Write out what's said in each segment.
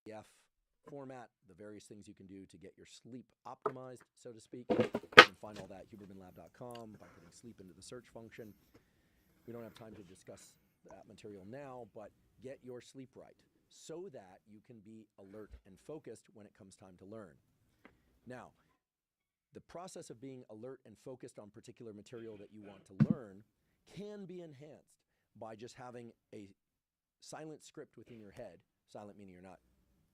PDF format, the various things you can do to get your sleep optimized, so to speak. You can find all that at hubermanlab.com by putting sleep into the search function. We don't have time to discuss that material now, but get your sleep right so that you can be alert and focused when it comes time to learn. Now, the process of being alert and focused on particular material that you want to learn can be enhanced by just having a silent script within your head, silent meaning you're not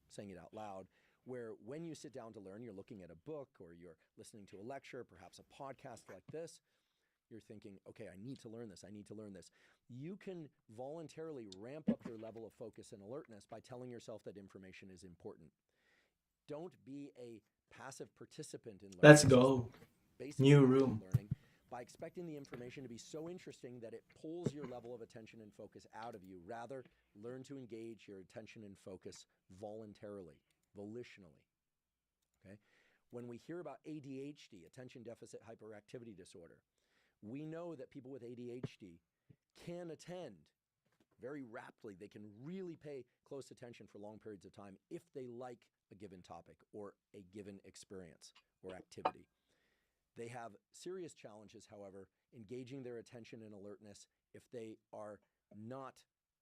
saying it out loud, where when you sit down to learn, you're looking at a book or you're listening to a lecture, perhaps a podcast like this, you're thinking, okay, I need to learn this, I need to learn this. You can voluntarily ramp up your level of focus and alertness by telling yourself that information is important. Don't be a passive participant in Let's learning, just go. basically New passive room. learning, by expecting the information to be so interesting that it pulls your level of attention and focus out of you. Rather, learn to engage your attention and focus voluntarily, volitionally. Okay? When we hear about ADHD, attention deficit hyperactivity disorder, we know that people with ADHD can attend very rapidly. They can really pay close attention for long periods of time if they like a given topic or a given experience or activity. They have serious challenges, however, engaging their attention and alertness if they are not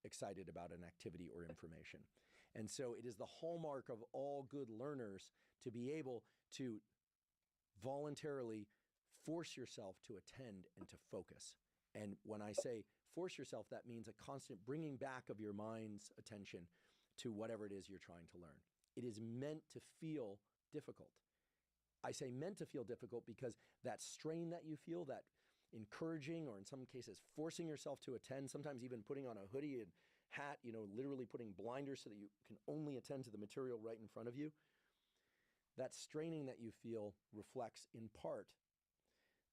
excited about an activity or information. And so it is the hallmark of all good learners to be able to voluntarily force yourself to attend and to focus. And when I say force yourself, that means a constant bringing back of your mind's attention to whatever it is you're trying to learn. It is meant to feel difficult. I say meant to feel difficult because that strain that you feel, that encouraging or in some cases forcing yourself to attend, sometimes even putting on a hoodie and hat, literally putting blinders so that you can only attend to the material right in front of you, that straining that you feel reflects in part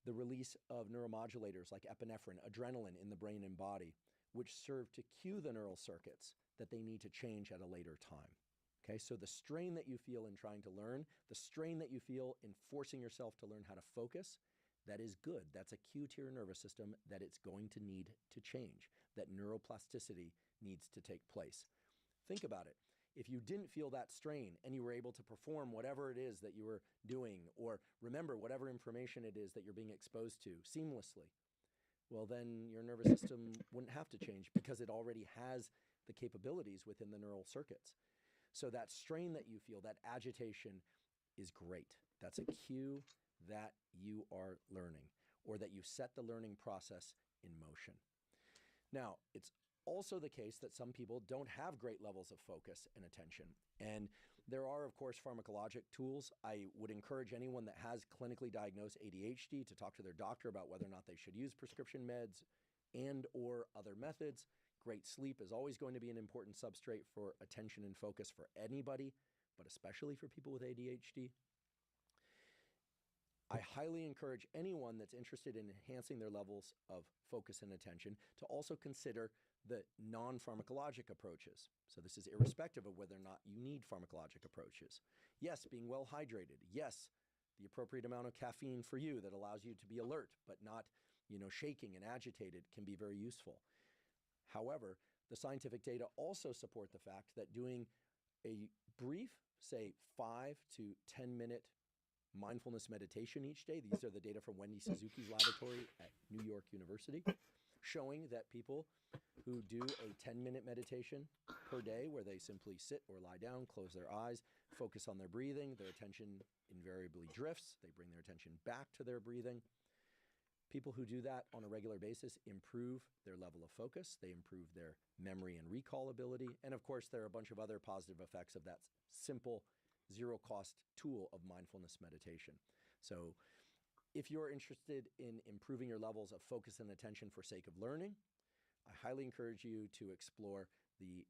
the release of neuromodulators like epinephrine, adrenaline in the brain and body, which serve to cue the neural circuits that they need to change at a later time. Okay, so the strain that you feel in trying to learn, the strain that you feel in forcing yourself to learn how to focus, that is good. That's a cue to your nervous system that it's going to need to change, that neuroplasticity needs to take place. Think about it. If you didn't feel that strain and you were able to perform whatever it is that you were doing or remember whatever information it is that you're being exposed to seamlessly, well, then your nervous system wouldn't have to change because it already has the capabilities within the neural circuits. So that strain that you feel, that agitation, is great. That's a cue that you are learning or that you set the learning process in motion. Now, it's also the case that some people don't have great levels of focus and attention. And there are, of course, pharmacologic tools. I would encourage anyone that has clinically diagnosed ADHD to talk to their doctor about whether or not they should use prescription meds and or other methods. Great sleep is always going to be an important substrate for attention and focus for anybody, but especially for people with ADHD. I highly encourage anyone that's interested in enhancing their levels of focus and attention to also consider the non-pharmacologic approaches. So this is irrespective of whether or not you need pharmacologic approaches. Yes, being well hydrated. Yes, the appropriate amount of caffeine for you that allows you to be alert but not, shaking and agitated can be very useful. However, the scientific data also support the fact that doing a brief, say 5 to 10 minute mindfulness meditation each day, these are the data from Wendy Suzuki's laboratory at New York University, showing that people who do a 10-minute meditation per day where they simply sit or lie down, close their eyes, focus on their breathing, their attention invariably drifts, they bring their attention back to their breathing. People who do that on a regular basis improve their level of focus, they improve their memory and recall ability, and of course there are a bunch of other positive effects of that simple zero-cost tool of mindfulness meditation. So if you're interested in improving your levels of focus and attention for sake of learning, I highly encourage you to explore the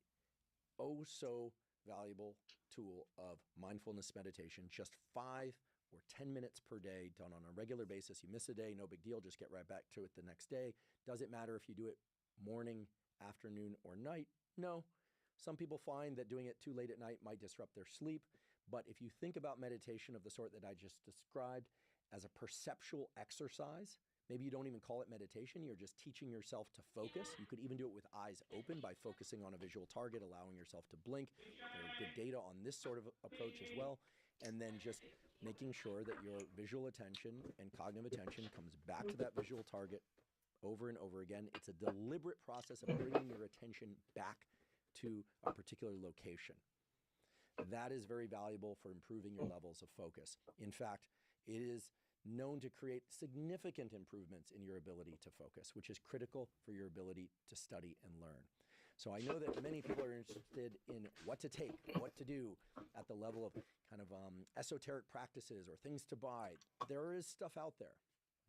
oh so valuable tool of mindfulness meditation, just 5 or 10 minutes per day, done on a regular basis. You miss a day, no big deal, just get right back to it the next day. Doesn't matter if you do it morning, afternoon, or night. No. Some people find that doing it too late at night might disrupt their sleep. But if you think about meditation of the sort that I just described as a perceptual exercise, Maybe you don't even call it meditation. You're just teaching yourself to focus. You could even do it with eyes open by focusing on a visual target, allowing yourself to blink. There are good data on this sort of approach as well. And then just making sure that your visual attention and cognitive attention comes back to that visual target over and over again. It's a deliberate process of bringing your attention back to a particular location. That is very valuable for improving your levels of focus. In fact, it is known to create significant improvements in your ability to focus, which is critical for your ability to study and learn. So I know that many people are interested in what to take, what to do at the level of kind of esoteric practices or things to buy. There is stuff out there.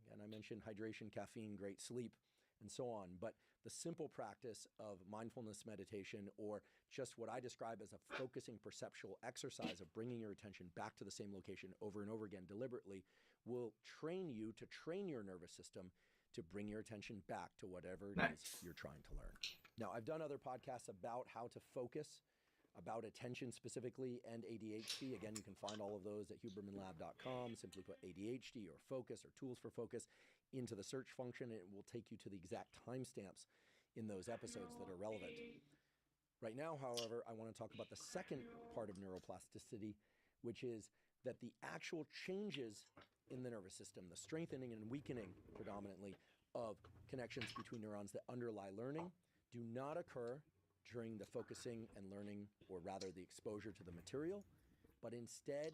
Again, I mentioned hydration, caffeine, great sleep, and so on. But the simple practice of mindfulness meditation, or just what I describe as a focusing perceptual exercise of bringing your attention back to the same location over and over again deliberately, will train you to train your nervous system to bring your attention back to whatever it is you're trying to learn. Now, I've done other podcasts about how to focus, about attention specifically, and ADHD. Again, you can find all of those at hubermanlab.com. Simply put ADHD or focus or tools for focus into the search function, and it will take you to the exact timestamps in those episodes that are relevant. Right now, however, I want to talk about the second part of neuroplasticity, which is that the actual changes in the nervous system, the strengthening and weakening predominantly of connections between neurons that underlie learning, do not occur during the focusing and learning, or rather the exposure to the material, but instead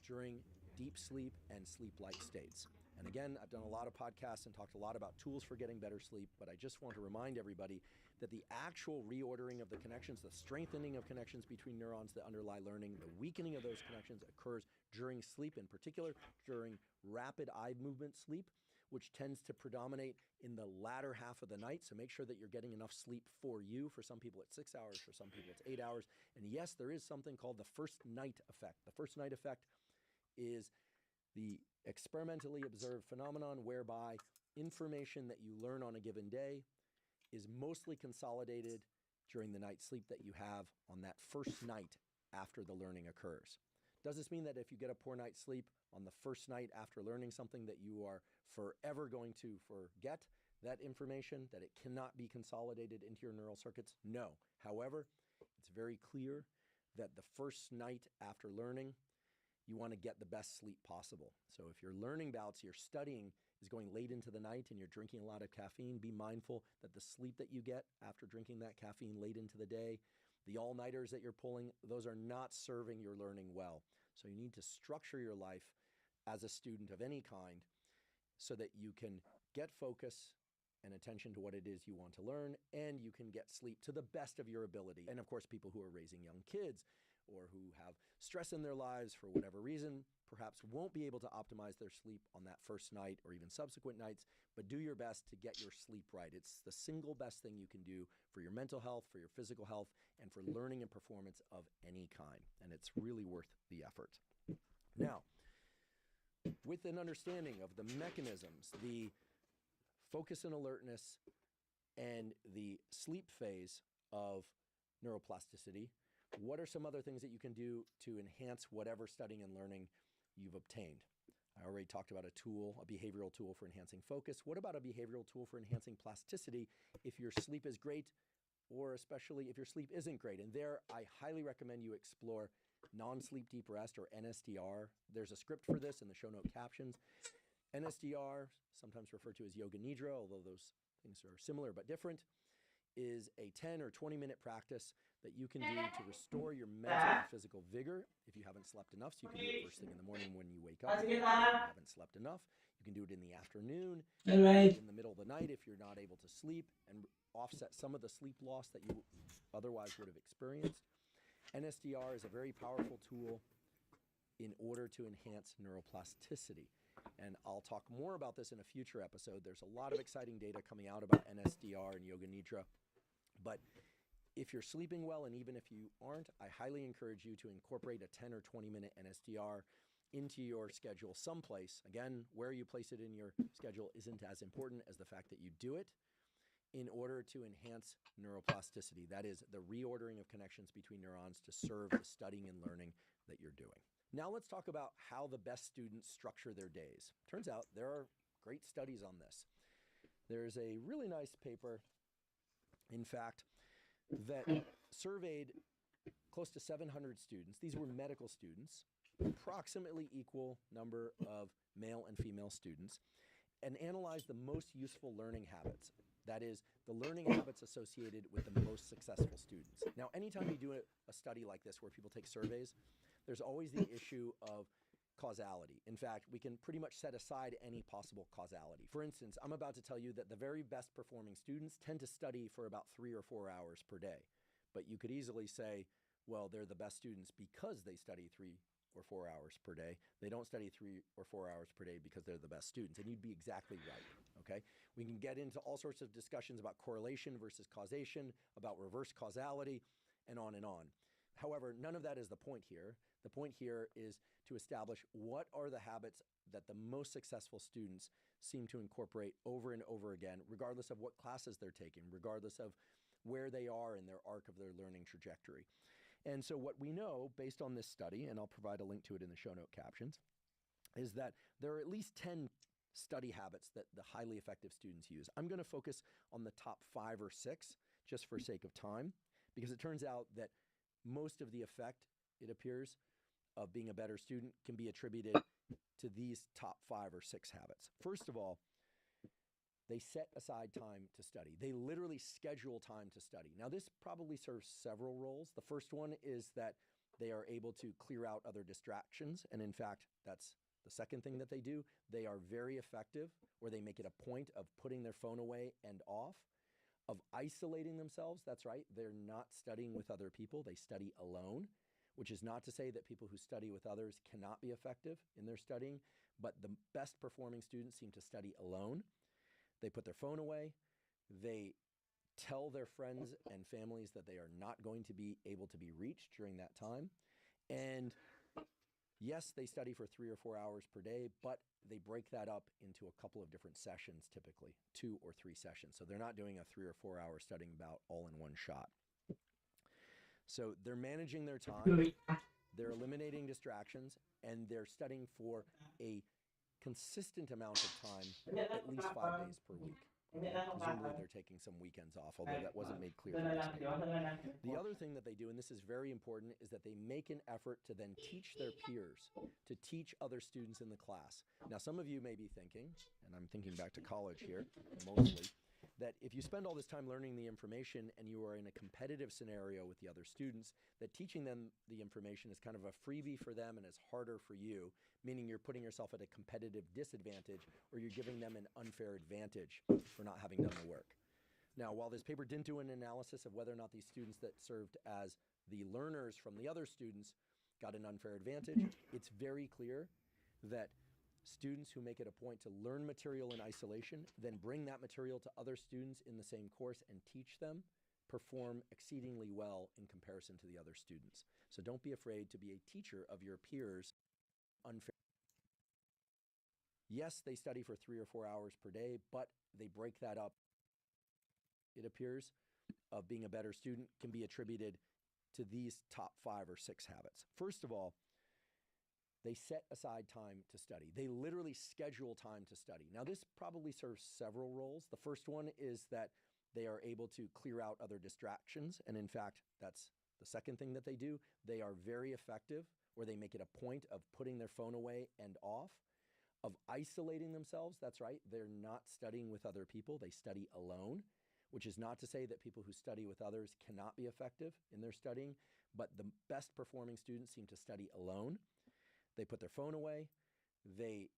during deep sleep and sleep-like states. And again, I've done a lot of podcasts and talked a lot about tools for getting better sleep, but I just want to remind everybody that the actual reordering of the connections, the strengthening of connections between neurons that underlie learning, the weakening of those connections occurs during sleep, in particular during rapid eye movement sleep, which tends to predominate in the latter half of the night. So make sure that you're getting enough sleep for you. For some people, it's 6 hours. For some people, it's 8 hours. And yes, there is something called the first night effect. The first night effect is the experimentally observed phenomenon whereby information that you learn on a given day is mostly consolidated during the night's sleep that you have on that first night after the learning occurs. Does this mean that if you get a poor night's sleep on the first night after learning something that you are forever going to forget that information, that it cannot be consolidated into your neural circuits? No. However, it's very clear that the first night after learning, you want to get the best sleep possible. So if your learning bouts, your studying is going late into the night and you're drinking a lot of caffeine, be mindful that the sleep that you get after drinking that caffeine late into the day, the all-nighters that you're pulling, those are not serving your learning well. So you need to structure your life as a student of any kind so that you can get focus and attention to what it is you want to learn, and you can get sleep to the best of your ability. And of course, people who are raising young kids or who have stress in their lives for whatever reason, perhaps won't be able to optimize their sleep on that first night or even subsequent nights, but do your best to get your sleep right. It's the single best thing you can do for your mental health, for your physical health, and for learning and performance of any kind. And it's really worth the effort. Now, with an understanding of the mechanisms, the focus and alertness, and the sleep phase of neuroplasticity, what are some other things that you can do to enhance whatever studying and learning you've obtained? I already talked about a tool, a behavioral tool for enhancing focus. What about a behavioral tool for enhancing plasticity if your sleep is great, or especially if your sleep isn't great? And there, I highly recommend you explore non-sleep deep rest, or NSDR. There's a script for this in the show note captions. NSDR, sometimes referred to as Yoga Nidra, although those things are similar but different, is a 10 or 20-minute practice that you can do to restore your mental and physical vigor if you haven't slept enough. So you can do it first thing in the morning when you wake up. If you haven't slept enough, you can do it in the afternoon, in the middle of the night if you're not able to sleep, and offset some of the sleep loss that you otherwise would have experienced. NSDR is a very powerful tool in order to enhance neuroplasticity. And I'll talk more about this in a future episode. There's a lot of exciting data coming out about NSDR and Yoga Nidra. But if you're sleeping well, and even if you aren't, I highly encourage you to incorporate a 10 or 20-minute NSDR into your schedule someplace. Again, where you place it in your schedule isn't as important as the fact that you do it, in order to enhance neuroplasticity. That is the reordering of connections between neurons to serve the studying and learning that you're doing. Now let's talk about how the best students structure their days. Turns out there are great studies on this. There's a really nice paper, in fact, that surveyed close to 700 students. These were medical students, approximately equal number of male and female students, and analyzed the most useful learning habits. That is, the learning habits associated with the most successful students. Now, anytime you do a study like this where people take surveys, there's always the issue of causality. In fact, we can pretty much set aside any possible causality. For instance, I'm about to tell you that the very best performing students tend to study for about 3 or 4 hours per day. But you could easily say, well, they're the best students because they study 3 or 4 hours per day. They don't study 3 or 4 hours per day because they're the best students. And you'd be exactly right, okay? We can get into all sorts of discussions about correlation versus causation, about reverse causality, and on and on. However, none of that is the point here. The point here is to establish what are the habits that the most successful students seem to incorporate over and over again, regardless of what classes they're taking, regardless of where they are in their arc of their learning trajectory. And so what we know based on this study, and I'll provide a link to it in the show note captions, is that there are at least 10 study habits that the highly effective students use. I'm going to focus on the top 5 or 6 just for sake of time, because it turns out that most of the effect, it appears, of being a better student can be attributed to these top 5 or 6 habits. First of all, they set aside time to study. They literally schedule time to study. Now, this probably serves several roles. The first one is that they are able to clear out other distractions. And in fact, that's the second thing that they do. They are very effective, or they make it a point of putting their phone away and off, of isolating themselves. That's right. They're not studying with other people. They study alone, which is not to say that people who study with others cannot be effective in their studying, but the best performing students seem to study alone. They put their phone away. They tell their friends and families that they are not going to be able to be reached during that time. And yes, they study for 3 or 4 hours per day, but they break that up into a couple of different sessions, typically 2 or 3 sessions. So they're not doing a 3 or 4 hour studying bout all in one shot. So they're managing their time, they're eliminating distractions, and they're studying for a consistent amount of time, at least 5 days per week. Okay? Presumably they're taking some weekends off, although that wasn't made clear from this paper. The other thing that they do, and this is very important, is that they make an effort to then teach their peers, to teach other students in the class. Now, some of you may be thinking, and I'm thinking back to college here, mostly, that if you spend all this time learning the information and you are in a competitive scenario with the other students, that teaching them the information is kind of a freebie for them and is harder for you, meaning you're putting yourself at a competitive disadvantage, or you're giving them an unfair advantage for not having done the work. Now, while this paper didn't do an analysis of whether or not these students that served as the learners from the other students got an unfair advantage, it's very clear that students who make it a point to learn material in isolation, then bring that material to other students in the same course and teach them, perform exceedingly well in comparison to the other students. So don't be afraid to be a teacher of your peers unfair. Yes, they study for 3 or 4 hours per day, but they break that up, it appears, of being a better student can be attributed to these top 5 or 6 habits. First of all, they set aside time to study. They literally schedule time to study. Now, this probably serves several roles. The first one is that they are able to clear out other distractions. And in fact, that's the second thing that they do. They are very effective, or they make it a point of putting their phone away and off, of isolating themselves. That's right. They're not studying with other people. They study alone, which is not to say that people who study with others cannot be effective in their studying, but the best performing students seem to study alone. They put their phone away. They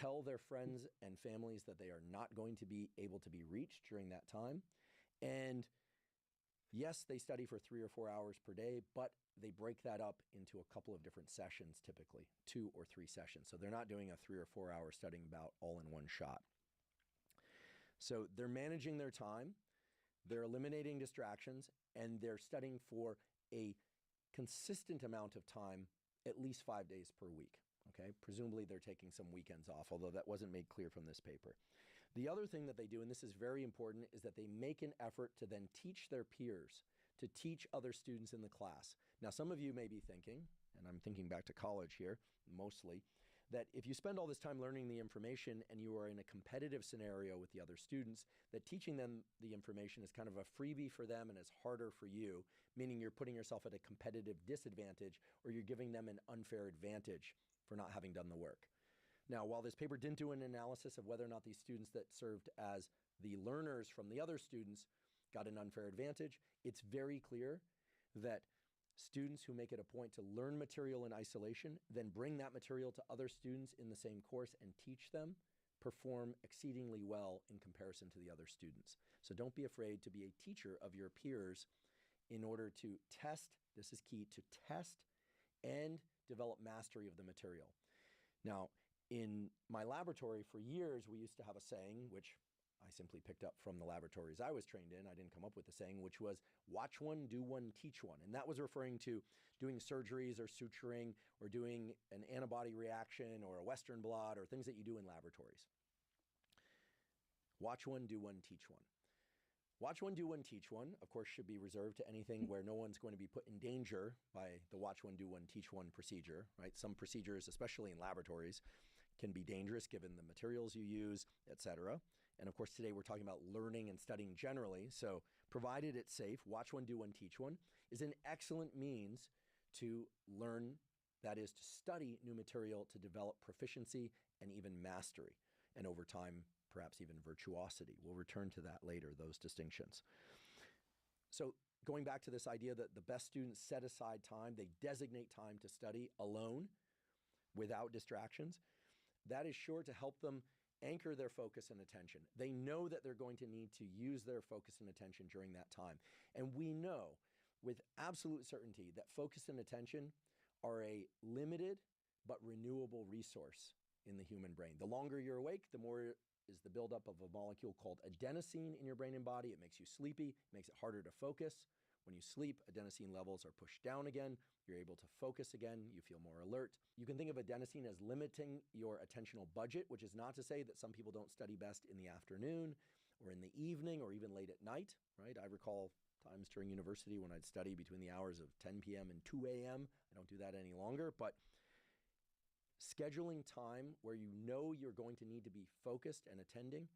tell their friends and families that they are not going to be able to be reached during that time. And yes, they study for 3 or 4 hours per day, but they break that up into a couple of different sessions, typically 2 or 3 sessions. So they're not doing a 3 or 4 hour studying bout all in one shot. So they're managing their time, they're eliminating distractions, and they're studying for a consistent amount of time, at least 5 days per week. Okay, presumably they're taking some weekends off, although that wasn't made clear from this paper. The other thing that they do, and this is very important, is that they make an effort to then teach their peers, to teach other students in the class. Now, some of you may be thinking, and I'm thinking back to college here mostly, that if you spend all this time learning the information and you are in a competitive scenario with the other students, that teaching them the information is kind of a freebie for them and is harder for you, meaning you're putting yourself at a competitive disadvantage, or you're giving them an unfair advantage for not having done the work. Now, while this paper didn't do an analysis of whether or not these students that served as the learners from the other students got an unfair advantage, it's very clear that students who make it a point to learn material in isolation, then bring that material to other students in the same course and teach them, perform exceedingly well in comparison to the other students. So don't be afraid to be a teacher of your peers in order to test, this is key, to test and develop mastery of the material. Now, in my laboratory for years, we used to have a saying, which I simply picked up from the laboratories I was trained in. I didn't come up with the saying, which was watch one, do one, teach one. And that was referring to doing surgeries or suturing or doing an antibody reaction or a Western blot or things that you do in laboratories. Watch one, do one, teach one. Watch one, do one, teach one, of course, should be reserved to anything where no one's going to be put in danger by the watch one, do one, teach one procedure, right? Some procedures, especially in laboratories, can be dangerous given the materials you use, etc. And of course, today we're talking about learning and studying generally. So provided it's safe, watch one, do one, teach one is an excellent means to learn, that is to study new material, to develop proficiency and even mastery. And over time, perhaps even virtuosity. We'll return to that later, those distinctions. So going back to this idea that the best students set aside time, they designate time to study alone without distractions, that is sure to help them anchor their focus and attention. They know that they're going to need to use their focus and attention during that time. And we know with absolute certainty that focus and attention are a limited but renewable resource in the human brain. The longer you're awake, the more is the buildup of a molecule called adenosine in your brain and body. It makes you sleepy, makes it harder to focus. When you sleep, adenosine levels are pushed down again. You're able to focus again. You feel more alert. You can think of adenosine as limiting your attentional budget, which is not to say that some people don't study best in the afternoon or in the evening or even late at night, right? I recall times during university when I'd study between the hours of 10 p.m. and 2 a.m. I don't do that any longer, but scheduling time where you know you're going to need to be focused and attending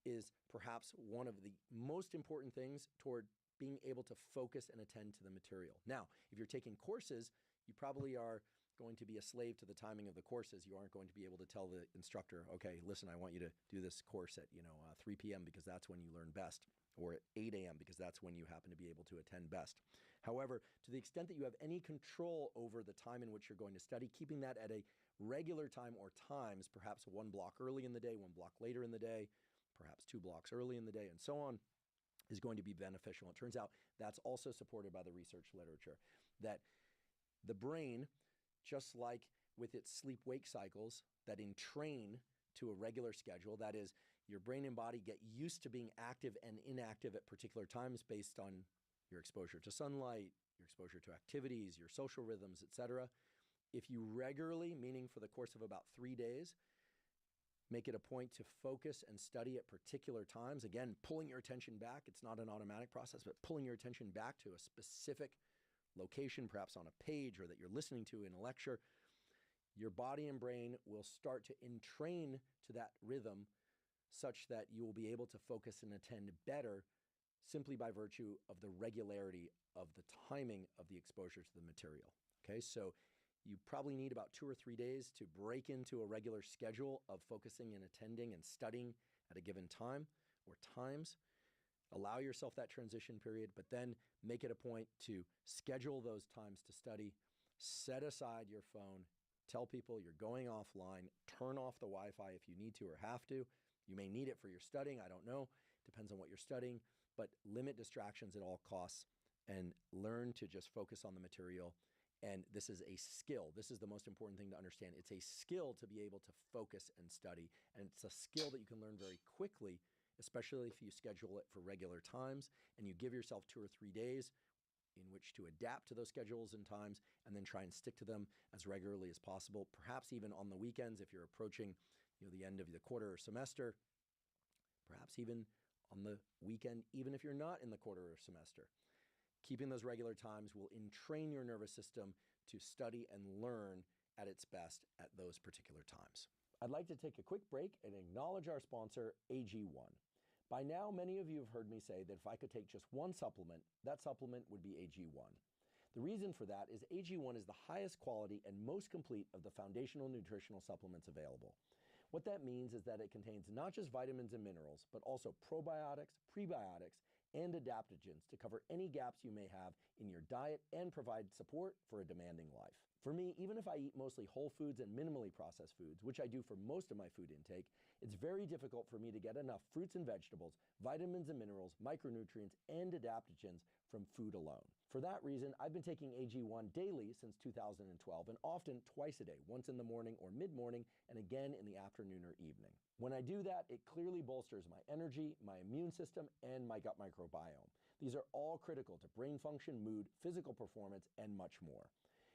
is perhaps one of the most important things toward being able to focus and attend to the material. Now, if you're taking courses, you probably are going to be a slave to the timing of the courses. You aren't going to be able to tell the instructor, okay, listen, I want you to do this course at 3 p.m. because that's when you learn best, or at 8 a.m. because that's when you happen to be able to attend best. However, to the extent that you have any control over the time in which you're going to study, keeping that at a regular time or times, perhaps one block early in the day, one block later in the day, perhaps 2 blocks early in the day, and so on, is going to be beneficial. It turns out that's also supported by the research literature, that the brain, just like with its sleep-wake cycles that entrain to a regular schedule, that is, your brain and body get used to being active and inactive at particular times based on your exposure to sunlight, your exposure to activities, your social rhythms, etc. If you regularly, meaning for the course of about 3 days, make it a point to focus and study at particular times, again, pulling your attention back. It's not an automatic process, but pulling your attention back to a specific location, perhaps on a page or that you're listening to in a lecture, your body and brain will start to entrain to that rhythm such that you will be able to focus and attend better simply by virtue of the regularity of the timing of the exposure to the material. Okay, so you probably need about 2 or 3 days to break into a regular schedule of focusing and attending and studying at a given time or times. Allow yourself that transition period, but then make it a point to schedule those times to study. Set aside your phone. Tell people you're going offline. Turn off the Wi-Fi if you need to or have to. You may need it for your studying. I don't know. Depends on what you're studying. But limit distractions at all costs and learn to just focus on the material. And this is a skill. This is the most important thing to understand. It's a skill to be able to focus and study. And it's a skill that you can learn very quickly, especially if you schedule it for regular times and you give yourself 2 or 3 days in which to adapt to those schedules and times and then try and stick to them as regularly as possible, perhaps even on the weekends if you're approaching the end of the quarter or semester, perhaps even on the weekend, even if you're not in the quarter or semester. Keeping those regular times will entrain your nervous system to study and learn at its best at those particular times. I'd like to take a quick break and acknowledge our sponsor, AG1. By now, many of you have heard me say that if I could take just one supplement, that supplement would be AG1. The reason for that is AG1 is the highest quality and most complete of the foundational nutritional supplements available. What that means is that it contains not just vitamins and minerals, but also probiotics, prebiotics, and adaptogens to cover any gaps you may have in your diet and provide support for a demanding life. For me, even if I eat mostly whole foods and minimally processed foods, which I do for most of my food intake, it's very difficult for me to get enough fruits and vegetables, vitamins and minerals, micronutrients, and adaptogens from food alone. For that reason, I've been taking AG1 daily since 2012 and often twice a day, once in the morning or mid-morning and again in the afternoon or evening. When I do that, it clearly bolsters my energy, my immune system, and my gut microbiome. These are all critical to brain function, mood, physical performance, and much more.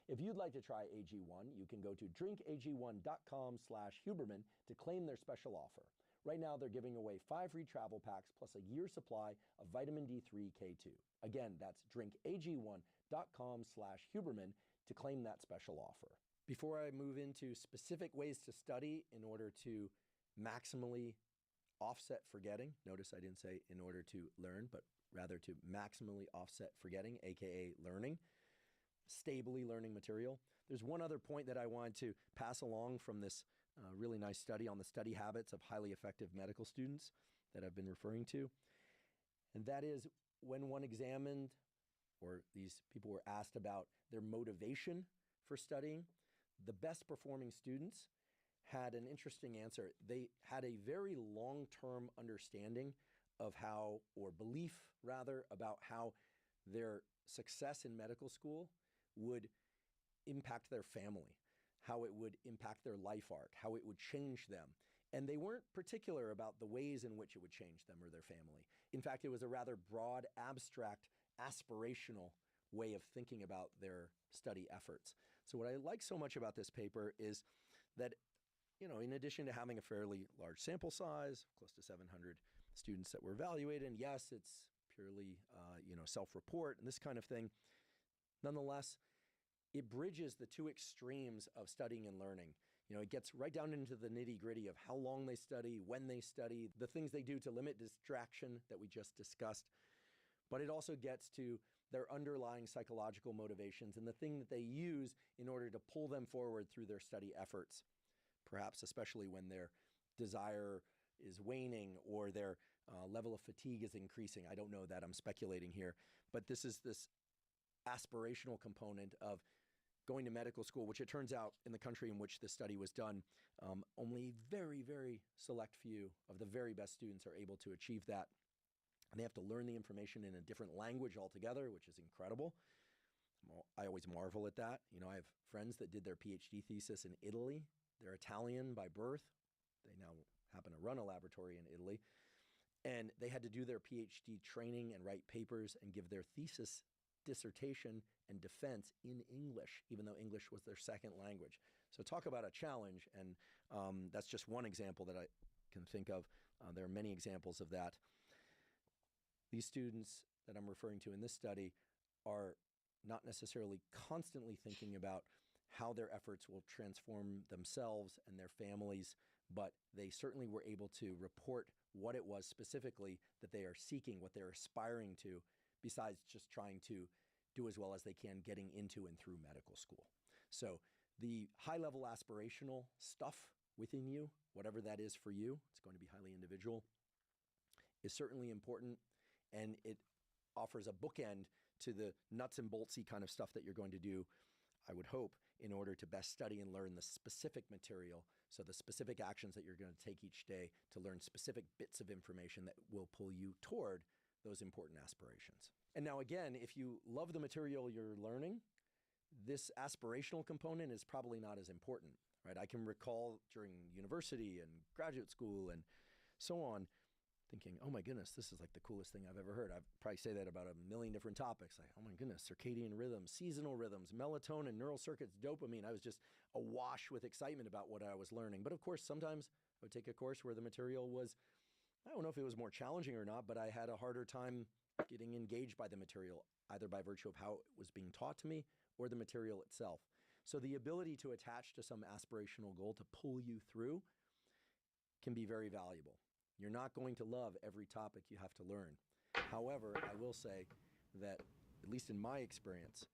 If you'd like to try AG1, you can go to drinkag1.com/Huberman to claim their special offer. Right now, they're giving away 5 free travel packs plus a year's supply of vitamin D3 K2. Again, that's drinkag1.com/Huberman to claim that special offer. Before I move into specific ways to study in order to maximally offset forgetting, notice I didn't say in order to learn, but rather to maximally offset forgetting, aka learning, stably learning material. There's one other point that I wanted to pass along from this really nice study on the study habits of highly effective medical students that I've been referring to. And that is when one examined, or these people were asked about their motivation for studying, the best performing students had an interesting answer. They had a very long-term understanding of how, or belief rather, about how their success in medical school would impact their family, how it would impact their life arc, how it would change them. And they weren't particular about the ways in which it would change them or their family. In fact, it was a rather broad, abstract, aspirational way of thinking about their study efforts. So what I like so much about this paper is that, in addition to having a fairly large sample size, close to 700 students that were evaluated, and yes, it's purely, self-report and this kind of thing, nonetheless, it bridges the two extremes of studying and learning. It gets right down into the nitty-gritty of how long they study, when they study, the things they do to limit distraction that we just discussed. But it also gets to their underlying psychological motivations and the thing that they use in order to pull them forward through their study efforts, perhaps especially when their desire is waning or their level of fatigue is increasing. I don't know that, I'm speculating here. But this is this aspirational component of going to medical school, which it turns out in the country in which this study was done, only very, very select few of the very best students are able to achieve that. And they have to learn the information in a different language altogether, which is incredible. I always marvel at that. I have friends that did their PhD thesis in Italy. They're Italian by birth. They now happen to run a laboratory in Italy. And they had to do their PhD training and write papers and give their thesis, dissertation, and defense in English, even though English was their second language. So talk about a challenge, and that's just one example that I can think of. There are many examples of that. These students that I'm referring to in this study are not necessarily constantly thinking about how their efforts will transform themselves and their families, but they certainly were able to report what it was specifically that they are seeking, what they're aspiring to, besides just trying to do as well as they can getting into and through medical school. So the high-level aspirational stuff within you, whatever that is for you, it's going to be highly individual, is certainly important, and it offers a bookend to the nuts and boltsy kind of stuff that you're going to do, I would hope, in order to best study and learn the specific material, so the specific actions that you're going to take each day to learn specific bits of information that will pull you toward those important aspirations. And now again, if you love the material you're learning, this aspirational component is probably not as important, right? I can recall during university and graduate school and so on, thinking, oh my goodness, this is like the coolest thing I've ever heard. I'd probably say that about a million different topics. Like, oh my goodness, circadian rhythms, seasonal rhythms, melatonin, neural circuits, dopamine. I was just awash with excitement about what I was learning. But of course, sometimes I would take a course where the material was, I don't know if it was more challenging or not, but I had a harder time getting engaged by the material, either by virtue of how it was being taught to me or the material itself. So the ability to attach to some aspirational goal to pull you through can be very valuable. You're not going to love every topic you have to learn. However, I will say that, at least in my experience,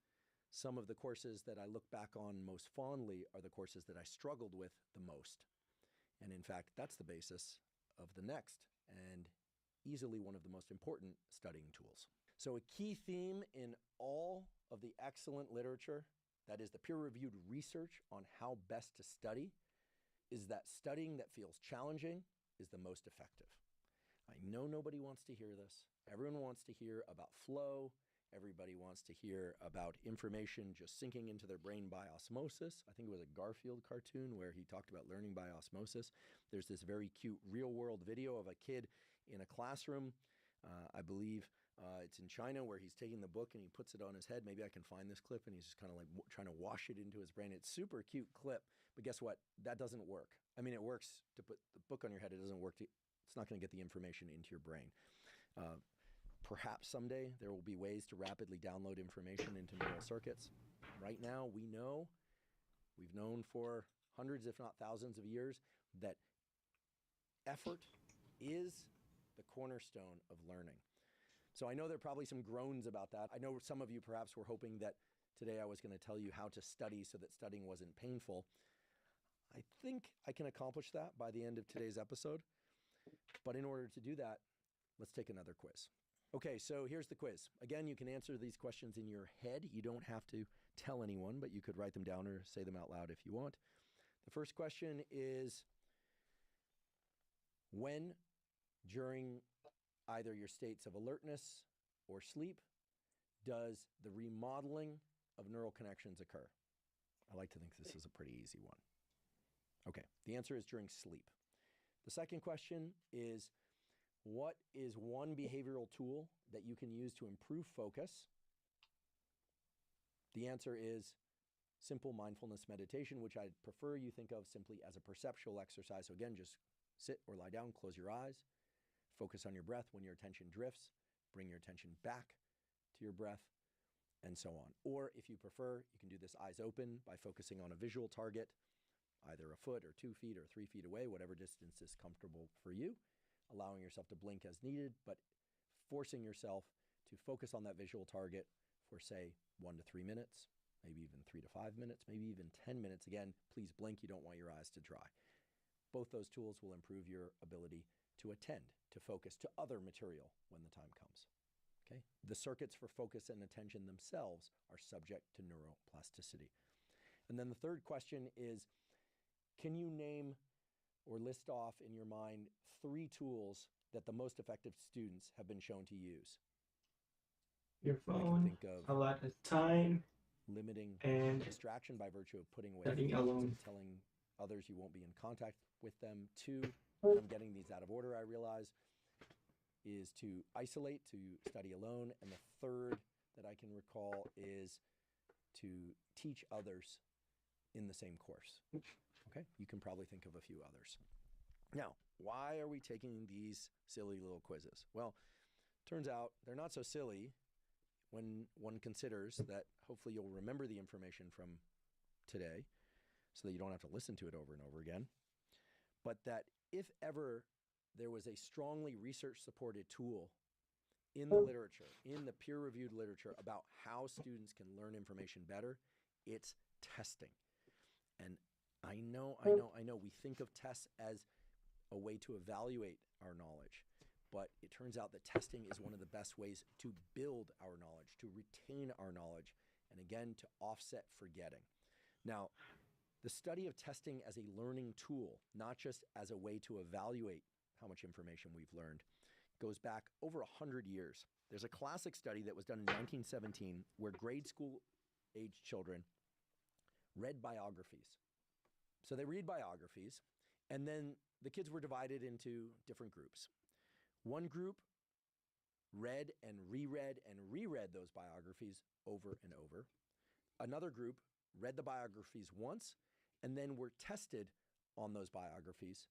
some of the courses that I look back on most fondly are the courses that I struggled with the most. And in fact, that's the basis of the next and easily one of the most important studying tools. So a key theme in all of the excellent literature, that is the peer-reviewed research on how best to study, is that studying that feels challenging is the most effective. I know nobody wants to hear this. Everyone wants to hear about flow. Everybody wants to hear about information just sinking into their brain by osmosis. I think it was a Garfield cartoon where he talked about learning by osmosis. There's this very cute real-world video of a kid in a classroom. I believe it's in China, where he's taking the book and he puts it on his head. Maybe I can find this clip, and he's just kind of like trying to wash it into his brain. It's a super cute clip, but guess what? That doesn't work. I mean, it works to put the book on your head. It doesn't work it's not going to get the information into your brain. Perhaps someday there will be ways to rapidly download information into neural circuits. Right now, we've known for hundreds, if not thousands of years, that effort is the cornerstone of learning. So I know there are probably some groans about that. I know some of you perhaps were hoping that today I was going to tell you how to study so that studying wasn't painful. I think I can accomplish that by the end of today's episode. But in order to do that, let's take another quiz. Okay, so here's the quiz. Again, you can answer these questions in your head. You don't have to tell anyone, but you could write them down or say them out loud if you want. The first question is, when during either your states of alertness or sleep does the remodeling of neural connections occur? I like to think this is a pretty easy one. Okay, the answer is during sleep. The second question is, what is one behavioral tool that you can use to improve focus? The answer is simple mindfulness meditation, which I'd prefer you think of simply as a perceptual exercise. So again, just sit or lie down, close your eyes, focus on your breath. When your attention drifts, bring your attention back to your breath, and so on. Or if you prefer, you can do this eyes open by focusing on a visual target, either a foot or 2 feet or 3 feet away, whatever distance is comfortable for you, allowing yourself to blink as needed, but forcing yourself to focus on that visual target for, say, 1 to 3 minutes, maybe even 3 to 5 minutes, maybe even 10 minutes. Again, please blink. You don't want your eyes to dry. Both those tools will improve your ability to attend, to focus to other material when the time comes. Okay? The circuits for focus and attention themselves are subject to neuroplasticity. And then the third question is, can you name or list off in your mind 3 tools that the most effective students have been shown to use? Your I can phone, think of a lot of time, limiting and distraction by virtue of putting away studying phones alone. and telling others you won't be in contact with them. 2, I'm getting these out of order, I realize, is to isolate, to study alone. And the third that I can recall is to teach others in the same course. Okay, you can probably think of a few others. Now, why are we taking these silly little quizzes? Well, turns out they're not so silly when one considers that hopefully you'll remember the information from today so that you don't have to listen to it over and over again. But that if ever there was a strongly research-supported tool in the literature, in the peer-reviewed literature about how students can learn information better, it's testing. And I know, we think of tests as a way to evaluate our knowledge, but it turns out that testing is one of the best ways to build our knowledge, to retain our knowledge, and again, to offset forgetting. Now, the study of testing as a learning tool, not just as a way to evaluate how much information we've learned, goes back over 100 years. There's a classic study that was done in 1917 where grade school-aged children read biographies. So they read biographies, and then the kids were divided into different groups. One group read and reread those biographies over and over. Another group read the biographies once and then were tested on those biographies.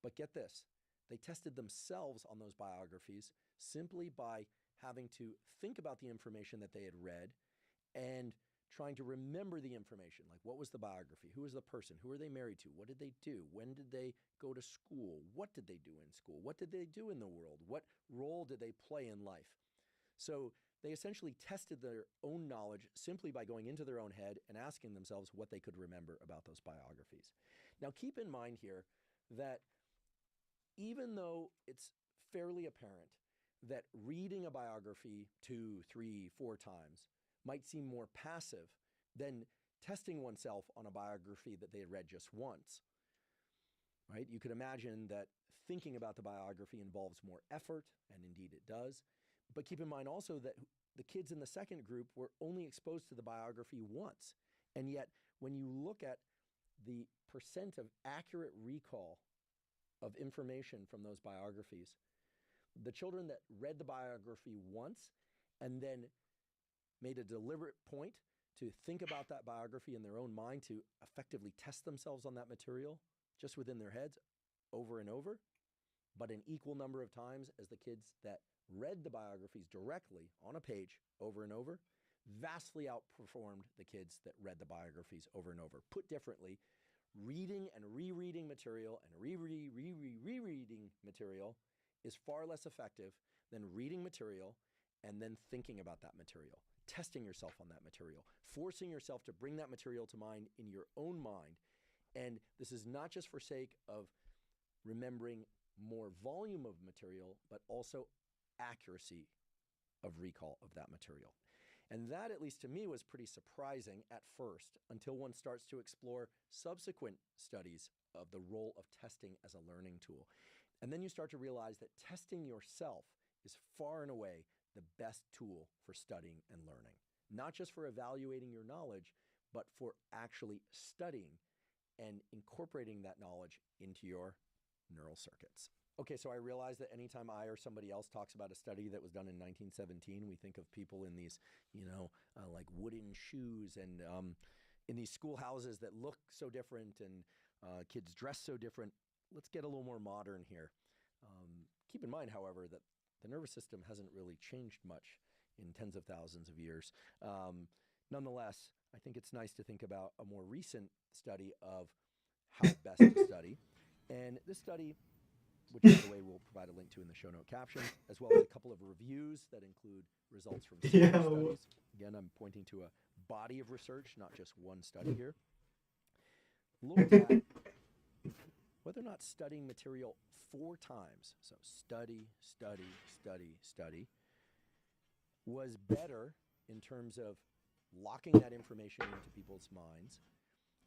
But get this, they tested themselves on those biographies simply by having to think about the information that they had read and trying to remember the information, like what was the biography, who was the person, who were they married to, what did they do, when did they go to school, what did they do in school, what did they do in the world, what role did they play in life. So they essentially tested their own knowledge simply by going into their own head and asking themselves what they could remember about those biographies. Now keep in mind here that even though it's fairly apparent that reading a biography 2, 3, 4 times might seem more passive than testing oneself on a biography that they had read just once, right? You could imagine that thinking about the biography involves more effort, and indeed it does. But keep in mind also that the kids in the second group were only exposed to the biography once. And yet, when you look at the percent of accurate recall of information from those biographies, the children that read the biography once and then made a deliberate point to think about that biography in their own mind, to effectively test themselves on that material just within their heads over and over, but an equal number of times as the kids that read the biographies directly on a page over and over, vastly outperformed the kids that read the biographies over and over. Put differently, reading and rereading material and rereading material is far less effective than reading material and then thinking about that material, testing yourself on that material, forcing yourself to bring that material to mind in your own mind. And this is not just for sake of remembering more volume of material, but also accuracy of recall of that material. And that, at least to me, was pretty surprising at first, until one starts to explore subsequent studies of the role of testing as a learning tool. And then you start to realize that testing yourself is far and away the best tool for studying and learning, not just for evaluating your knowledge, but for actually studying and incorporating that knowledge into your neural circuits. Okay, so I realize that anytime I or somebody else talks about a study that was done in 1917, we think of people in these, like wooden shoes and in these schoolhouses that look so different and kids dress so different. Let's get a little more modern here. Keep in mind, however, that the nervous system hasn't really changed much in tens of thousands of years. Nonetheless, I think it's nice to think about a more recent study of how best to study. And this study, which, by the way, we'll provide a link to in the show note captions, as well as a couple of reviews that include results from similar studies. Again, I'm pointing to a body of research, not just one study here. Looked at whether or not studying material 4 times, so study, was better in terms of locking that information into people's minds,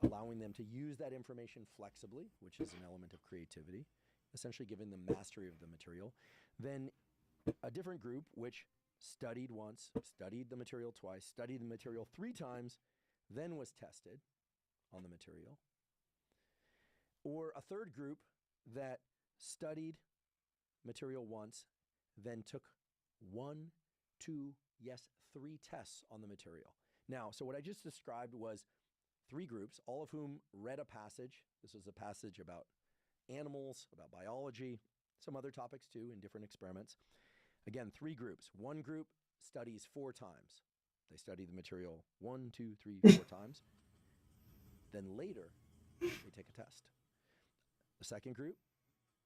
allowing them to use that information flexibly, which is an element of creativity, essentially giving them mastery of the material, then a different group which studied once, studied the material twice, studied the material 3 times, then was tested on the material. Or a third group that studied material once, then took 1, 2, yes, 3 tests on the material. Now, so what I just described was 3 groups, all of whom read a passage. This was a passage about animals, about biology, some other topics too in different experiments. Again, 3 groups. One group studies 4 times. They study the material 1, 2, 3, 4 times. Then later, they take a test. The second group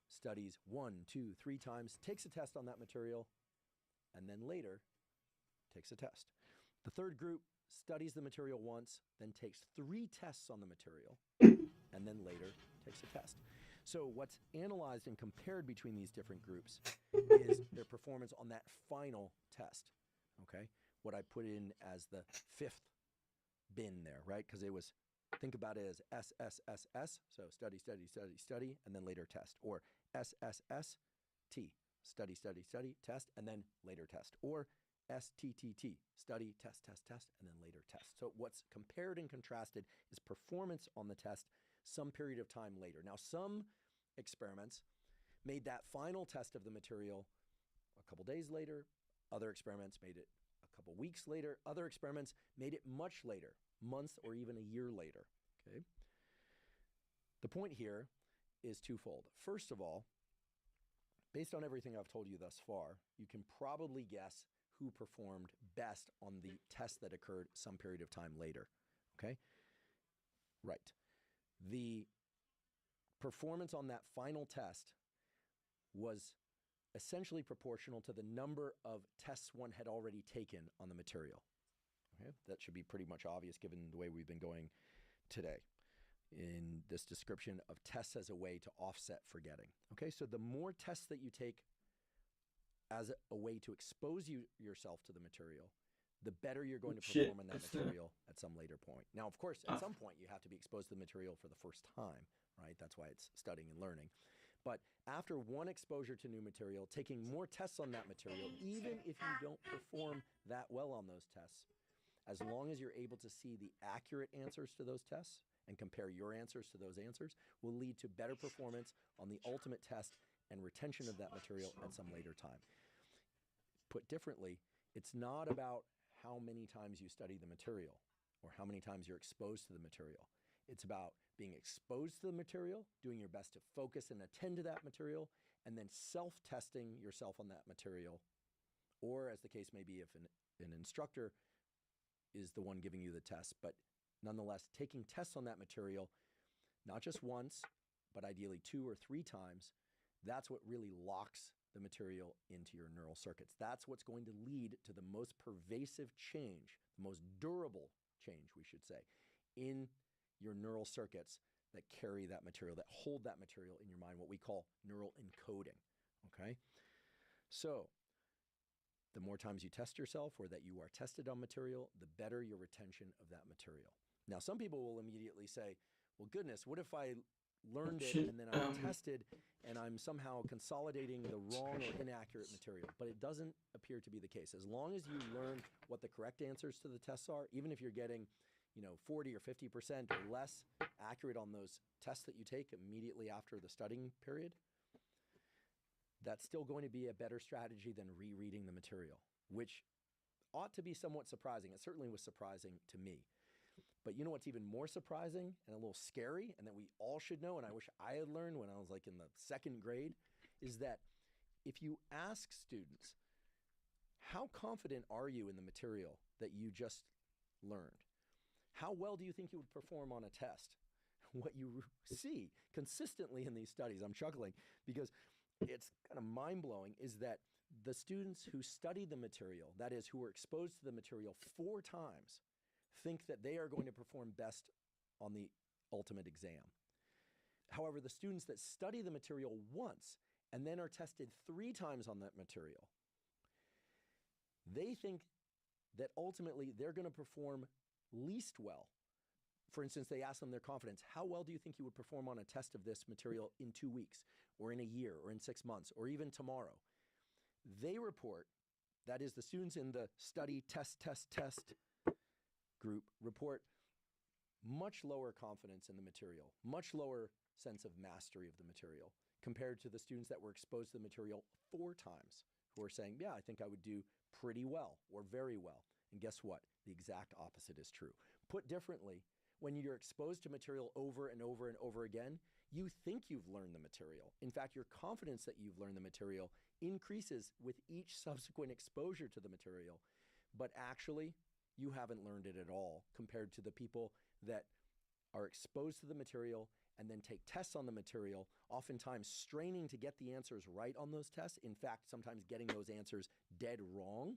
studies 1, 2, 3 times, takes a test on that material, and then later takes a test. The third group studies the material once, then takes 3 tests on the material, and then later takes a test. So what's analyzed and compared between these different groups is their performance on that final test, okay? What I put in as the 5th bin there, right? Because it was, think about it as SSSS, so study, and then later test. Or SSST, study, test, and then later test. Or STTT, study, test, and then later test. So what's compared and contrasted is performance on the test some period of time later. Now, some experiments made that final test of the material a couple days later. Other experiments made it a couple weeks later. Other experiments made it much later, months or even a year later, okay? The point here is twofold. First of all, based on everything I've told you thus far, you can probably guess who performed best on the test that occurred some period of time later. Okay? Right. The performance on that final test was essentially proportional to the number of tests one had already taken on the material. Okay? That should be pretty much obvious given the way we've been going today in this description of tests as a way to offset forgetting. Okay, so the more tests that you take as a way to expose yourself to the material, the better you're going to perform on that material at some later point. Now, of course, at some point you have to be exposed to the material for the first time, right? That's why it's studying and learning. But after one exposure to new material, taking more tests on that material, even if you don't perform that well on those tests, as long as you're able to see the accurate answers to those tests and compare your answers to those answers, will lead to better performance on the ultimate test and retention of that material at some later time. Put differently, it's not about how many times you study the material or how many times you're exposed to the material. It's about being exposed to the material, doing your best to focus and attend to that material, and then self-testing yourself on that material. Or as the case may be, if an instructor is the one giving you the test, but nonetheless taking tests on that material, not just once, but ideally 2 or 3 times. That's what really locks the material into your neural circuits. That's what's going to lead to the most pervasive change, the most durable change, we should say, in your neural circuits that carry that material, that hold that material in your mind, what we call neural encoding, okay? So the more times you test yourself or that you are tested on material, the better your retention of that material. Now, some people will immediately say, well, goodness, what if I learned it and then I'm tested and I'm somehow consolidating the wrong or inaccurate material? But it doesn't appear to be the case. As long as you learn what the correct answers to the tests are, even if you're getting 40 or 50% or less accurate on those tests that you take immediately after the studying period, that's still going to be a better strategy than rereading the material, which ought to be somewhat surprising. It certainly was surprising to me. But you know what's even more surprising and a little scary, and that we all should know, and I wish I had learned when I was like in the 2nd grade, is that if you ask students, how confident are you in the material that you just learned? How well do you think you would perform on a test? What you see consistently in these studies, I'm chuckling because it's kind of mind-blowing, is that the students who study the material, that is, who were exposed to the material 4 times, think that they are going to perform best on the ultimate exam. However, the students that study the material once and then are tested 3 times on that material, they think that ultimately they're going to perform least well. For instance, they ask them their confidence, how well do you think you would perform on a test of this material in 2 weeks, or in a year, or in 6 months, or even tomorrow? They report, that is, the students in the study test group report much lower confidence in the material, much lower sense of mastery of the material, compared to the students that were exposed to the material 4 times, who are saying, yeah, I think I would do pretty well, or very well. And guess what? The exact opposite is true. Put differently, when you're exposed to material over and over and over again, you think you've learned the material. In fact, your confidence that you've learned the material increases with each subsequent exposure to the material, but actually, you haven't learned it at all compared to the people that are exposed to the material and then take tests on the material, oftentimes straining to get the answers right on those tests. In fact, sometimes getting those answers dead wrong,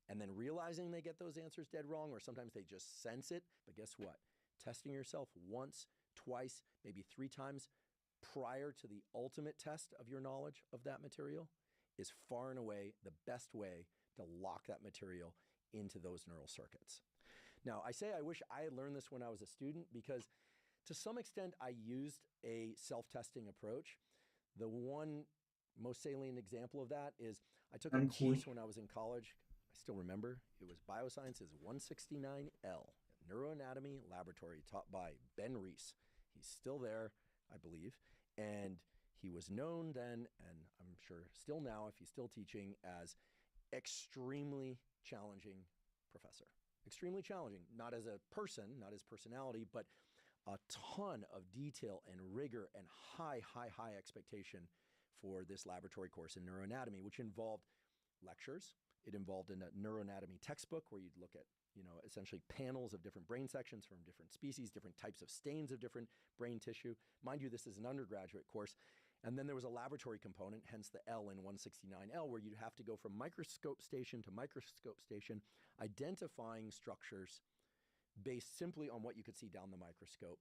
and then realizing they get those answers dead wrong, or sometimes they just sense it. But guess what? Testing yourself once, twice, maybe 3 times prior to the ultimate test of your knowledge of that material is far and away the best way to lock that material into those neural circuits. Now, I say I wish I had learned this when I was a student because to some extent I used a self-testing approach. The one most salient example of that is I took a course when I was in college. I still remember. It was Biosciences 169L, Neuroanatomy Laboratory, taught by Ben Reese. He's still there, I believe, and he was known then, and I'm sure still now, if he's still teaching, as extremely challenging professor. Extremely challenging, not as a person, not his personality, but a ton of detail and rigor and high expectation for this laboratory course in neuroanatomy, which involved lectures, It involved in a neuroanatomy textbook where you'd look at, essentially panels of different brain sections from different species, different types of stains of different brain tissue. Mind you, this is an undergraduate course. And then there was a laboratory component, hence the L in 169L, where you'd have to go from microscope station to microscope station, identifying structures based simply on what you could see down the microscope.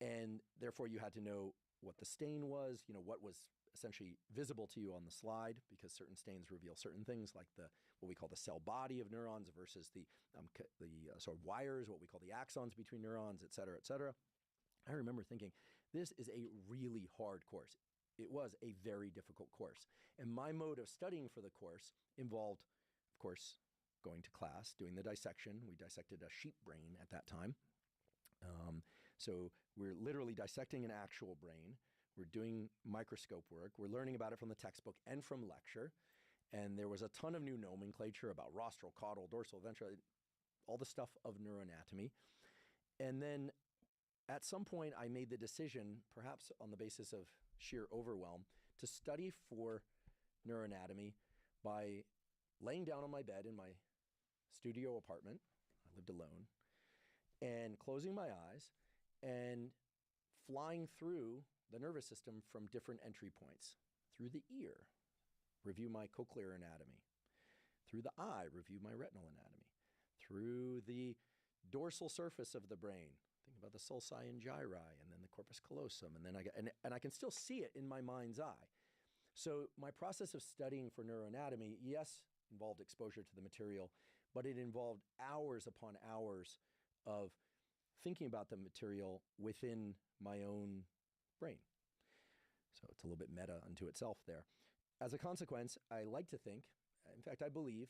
And therefore, you had to know what the stain was, what was essentially visible to you on the slide, because certain stains reveal certain things, like what we call the cell body of neurons versus the sort of wires, what we call the axons between neurons, et cetera, et cetera. I remember thinking, this is a really hard course. It was a very difficult course. And my mode of studying for the course involved, of course, going to class, doing the dissection. We dissected a sheep brain at that time. So we're literally dissecting an actual brain. We're doing microscope work. We're learning about it from the textbook and from lecture. And there was a ton of new nomenclature about rostral, caudal, dorsal, ventral, all the stuff of neuroanatomy. And then at some point, I made the decision, perhaps on the basis of sheer overwhelm, to study for neuroanatomy by laying down on my bed in my studio apartment. I lived alone. And closing my eyes and flying through the nervous system from different entry points. Through the ear, review my cochlear anatomy. Through the eye, review my retinal anatomy. Through the dorsal surface of the brain, think about the sulci and gyri, and then the corpus callosum, and then I can still see it in my mind's eye. So my process of studying for neuroanatomy, yes, involved exposure to the material, but it involved hours upon hours of thinking about the material within my own brain. So it's a little bit meta unto itself there. As a consequence, I like to think, in fact, I believe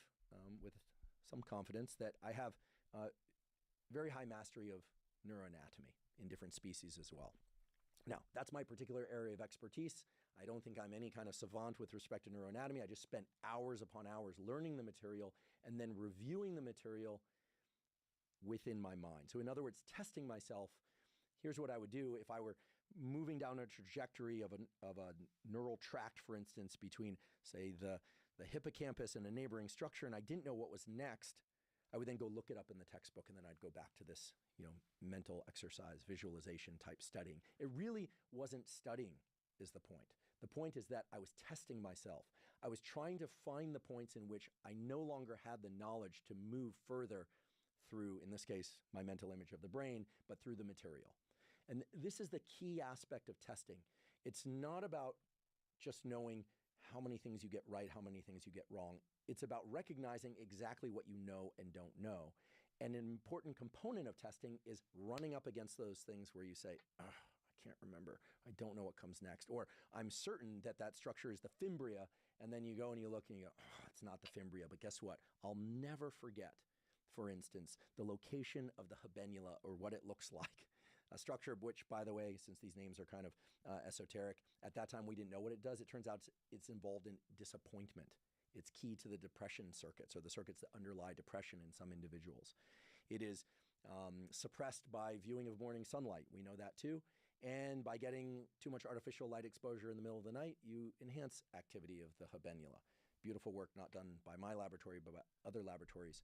with some confidence that I have very high mastery of neuroanatomy in different species as well. Now, that's my particular area of expertise. I don't think I'm any kind of savant with respect to neuroanatomy. I just spent hours upon hours learning the material and then reviewing the material within my mind. So in other words, testing myself. Here's what I would do if I were moving down a trajectory of a neural tract, for instance, between, say, the hippocampus and a neighboring structure, and I didn't know what was next. I would then go look it up in the textbook, and then I'd go back to this, mental exercise, visualization type studying. It really wasn't studying is the point. The point is that I was testing myself. I was trying to find the points in which I no longer had the knowledge to move further through, in this case, my mental image of the brain, but through the material. And this is the key aspect of testing. It's not about just knowing how many things you get right, how many things you get wrong. It's about recognizing exactly what you know and don't know. And an important component of testing is running up against those things where you say, I can't remember. I don't know what comes next. Or I'm certain that that structure is the fimbria. And then you go and you look and you go, it's not the fimbria. But guess what? I'll never forget, for instance, the location of the habenula, or what it looks like. A structure which, by the way, since these names are kind of esoteric, at that time we didn't know what it does. It turns out it's involved in disappointment. It's key to the depression circuits, or the circuits that underlie depression in some individuals. It is suppressed by viewing of morning sunlight. We know that too. And by getting too much artificial light exposure in the middle of the night, you enhance activity of the habenula. Beautiful work not done by my laboratory, but by other laboratories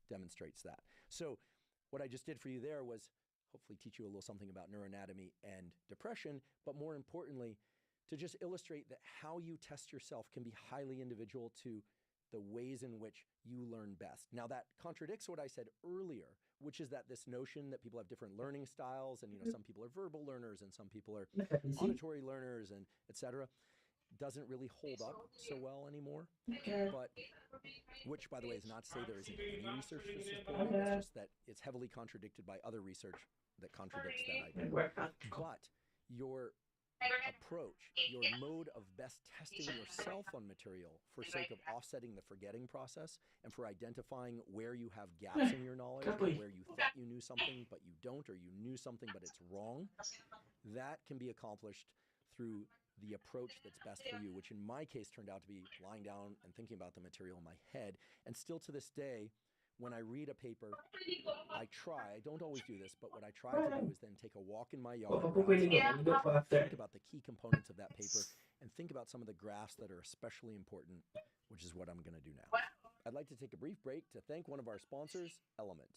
demonstrates that. So what I just did for you there was hopefully teach you a little something about neuroanatomy and depression, but more importantly, to just illustrate that how you test yourself can be highly individual to the ways in which you learn best. Now that contradicts what I said earlier, which is that this notion that people have different learning styles, and some people are verbal learners and some people are auditory learners, and etc., doesn't really hold up so well anymore. But which, by the way, is not to say there isn't any research to support it. It's just that it's heavily contradicted by other research that contradicts that idea. But your approach, your mode of best testing yourself on material for sake of offsetting the forgetting process and for identifying where you have gaps in your knowledge, or where you thought you knew something but you don't, or you knew something but it's wrong, that can be accomplished through the approach that's best for you, which in my case turned out to be lying down and thinking about the material in my head. And still to this day, when I read a paper, I don't always do this, but what I try to do is then take a walk in my yard, think about the key components of that paper, and think about some of the graphs that are especially important, which is what I'm going to do now. I'd like to take a brief break to thank one of our sponsors, Element.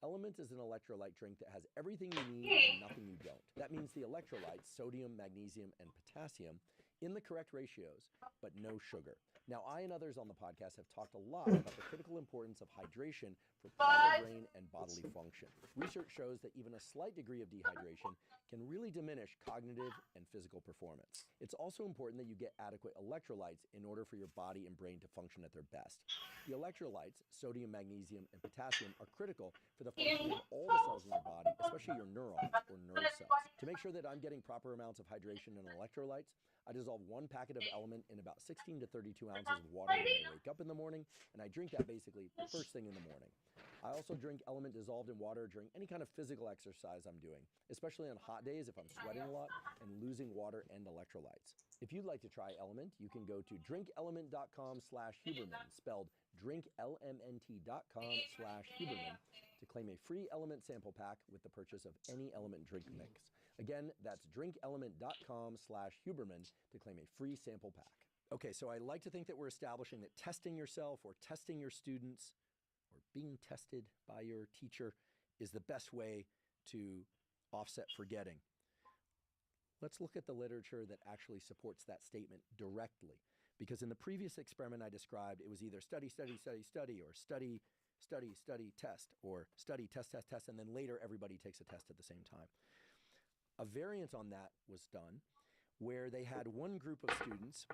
Element is an electrolyte drink that has everything you need and nothing you don't. That means the electrolytes, sodium, magnesium, and potassium, in the correct ratios, but no sugar. Now, I and others on the podcast have talked a lot about the critical importance of hydration for proper brain and bodily function. Research shows that even a slight degree of dehydration can really diminish cognitive and physical performance. It's also important that you get adequate electrolytes in order for your body and brain to function at their best. The electrolytes, sodium, magnesium, and potassium, are critical for the functioning of all the cells in your body, especially your neurons or nerve cells. To make sure that I'm getting proper amounts of hydration and electrolytes, I dissolve 1 packet of Element in about 16 to 32 ounces of water when I wake up in the morning, and I drink that basically first thing in the morning. I also drink Element dissolved in water during any kind of physical exercise I'm doing, especially on hot days if I'm sweating a lot and losing water and electrolytes. If you'd like to try Element, you can go to drinkelement.com/Huberman, spelled drinklmnt.com/Huberman, to claim a free Element sample pack with the purchase of any Element drink mix. Again, that's drinkelement.com/Huberman to claim a free sample pack. Okay, so I like to think that we're establishing that testing yourself or testing your students or being tested by your teacher is the best way to offset forgetting. Let's look at the literature that actually supports that statement directly. Because in the previous experiment I described, it was either study, study, study, study, or study, study, study, test, or study, test, test, test, and then later everybody takes a test at the same time. A variant on that was done where they had one group of students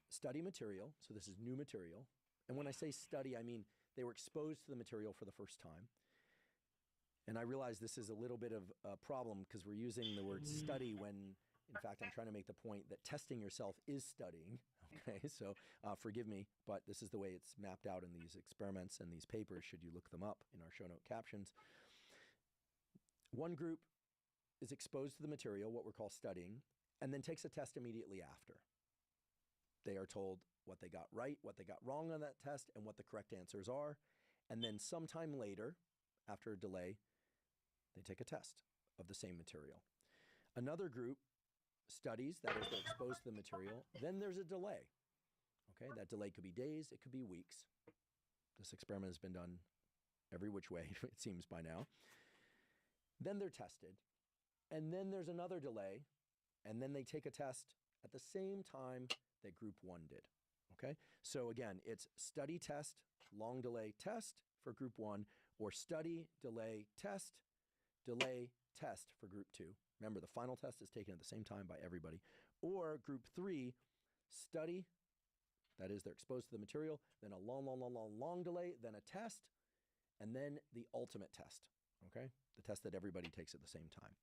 study material, so this is new material, and when I say study, I mean they were exposed to the material for the first time. And I realize this is a little bit of a problem because we're using the word study when, in fact, I'm trying to make the point that testing yourself is studying. Okay, so forgive me, but this is the way it's mapped out in these experiments and these papers, should you look them up in our show note captions. One group is exposed to the material, what we're called studying, and then takes a test immediately after. They are told what they got right, what they got wrong on that test, and what the correct answers are. And then sometime later, after a delay, they take a test of the same material. Another group studies, that is, they're exposed to the material, then there's a delay. Okay, that delay could be days, it could be weeks. This experiment has been done every which way, it seems by now. Then they're tested, and then there's another delay, and then they take a test at the same time that group one did. Okay, so again, it's study, test, long delay, test for group one, or study, delay, test for group two. Remember, the final test is taken at the same time by everybody. Or group three, study, that is, they're exposed to the material, then a long delay, then a test, and then the ultimate test, okay? The test that everybody takes at the same time.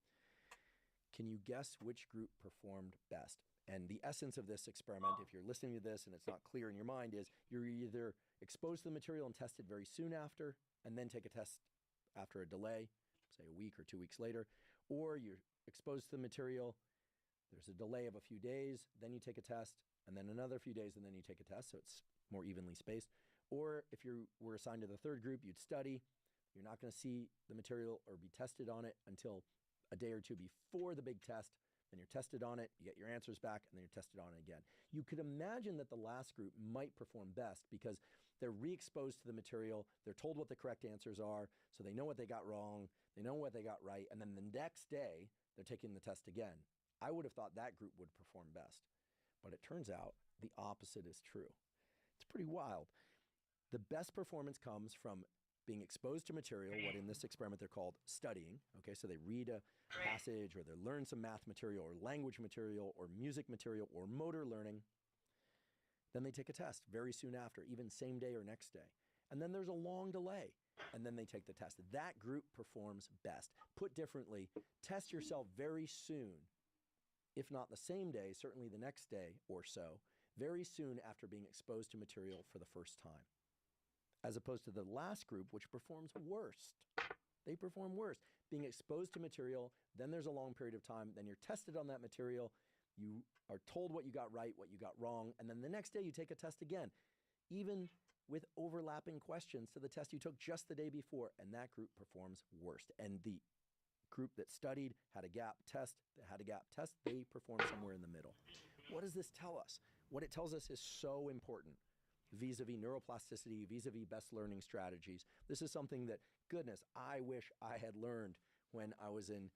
Can you guess which group performed best? And the essence of this experiment, if you're listening to this and it's not clear in your mind, is you're either exposed to the material and tested very soon after, and then take a test after a delay, say a week or 2 weeks later, or you're exposed to the material, there's a delay of a few days, then you take a test, and then another few days, and then you take a test, so it's more evenly spaced. Or if you were assigned to the third group, you'd study, you're not going to see the material or be tested on it until a day or two before the big test, then you're tested on it, you get your answers back, and then you're tested on it again. You could imagine that the last group might perform best because they're re-exposed to the material, they're told what the correct answers are, so they know what they got wrong, they know what they got right, and then the next day, they're taking the test again. I would have thought that group would perform best. But it turns out the opposite is true. It's pretty wild. The best performance comes from being exposed to material, what in this experiment they're called studying. Okay, so they read a passage or they learn some math material or language material or music material or motor learning. Then they take a test very soon after, even same day or next day. And then there's a long delay, and then they take the test. That group performs best. Put differently, test yourself very soon, if not the same day, certainly the next day or so, very soon after being exposed to material for the first time. As opposed to the last group, which performs worst. They perform worse. Being exposed to material, then there's a long period of time, then you're tested on that material, you are told what you got right, what you got wrong, and then the next day you take a test again, even with overlapping questions to the test you took just the day before, and that group performs worst. And the group that studied, had a gap test, they performed somewhere in the middle. What does this tell us? What it tells us is so important. vis-a-vis neuroplasticity, vis-a-vis best learning strategies. This is something that, goodness, I wish I had learned when I was in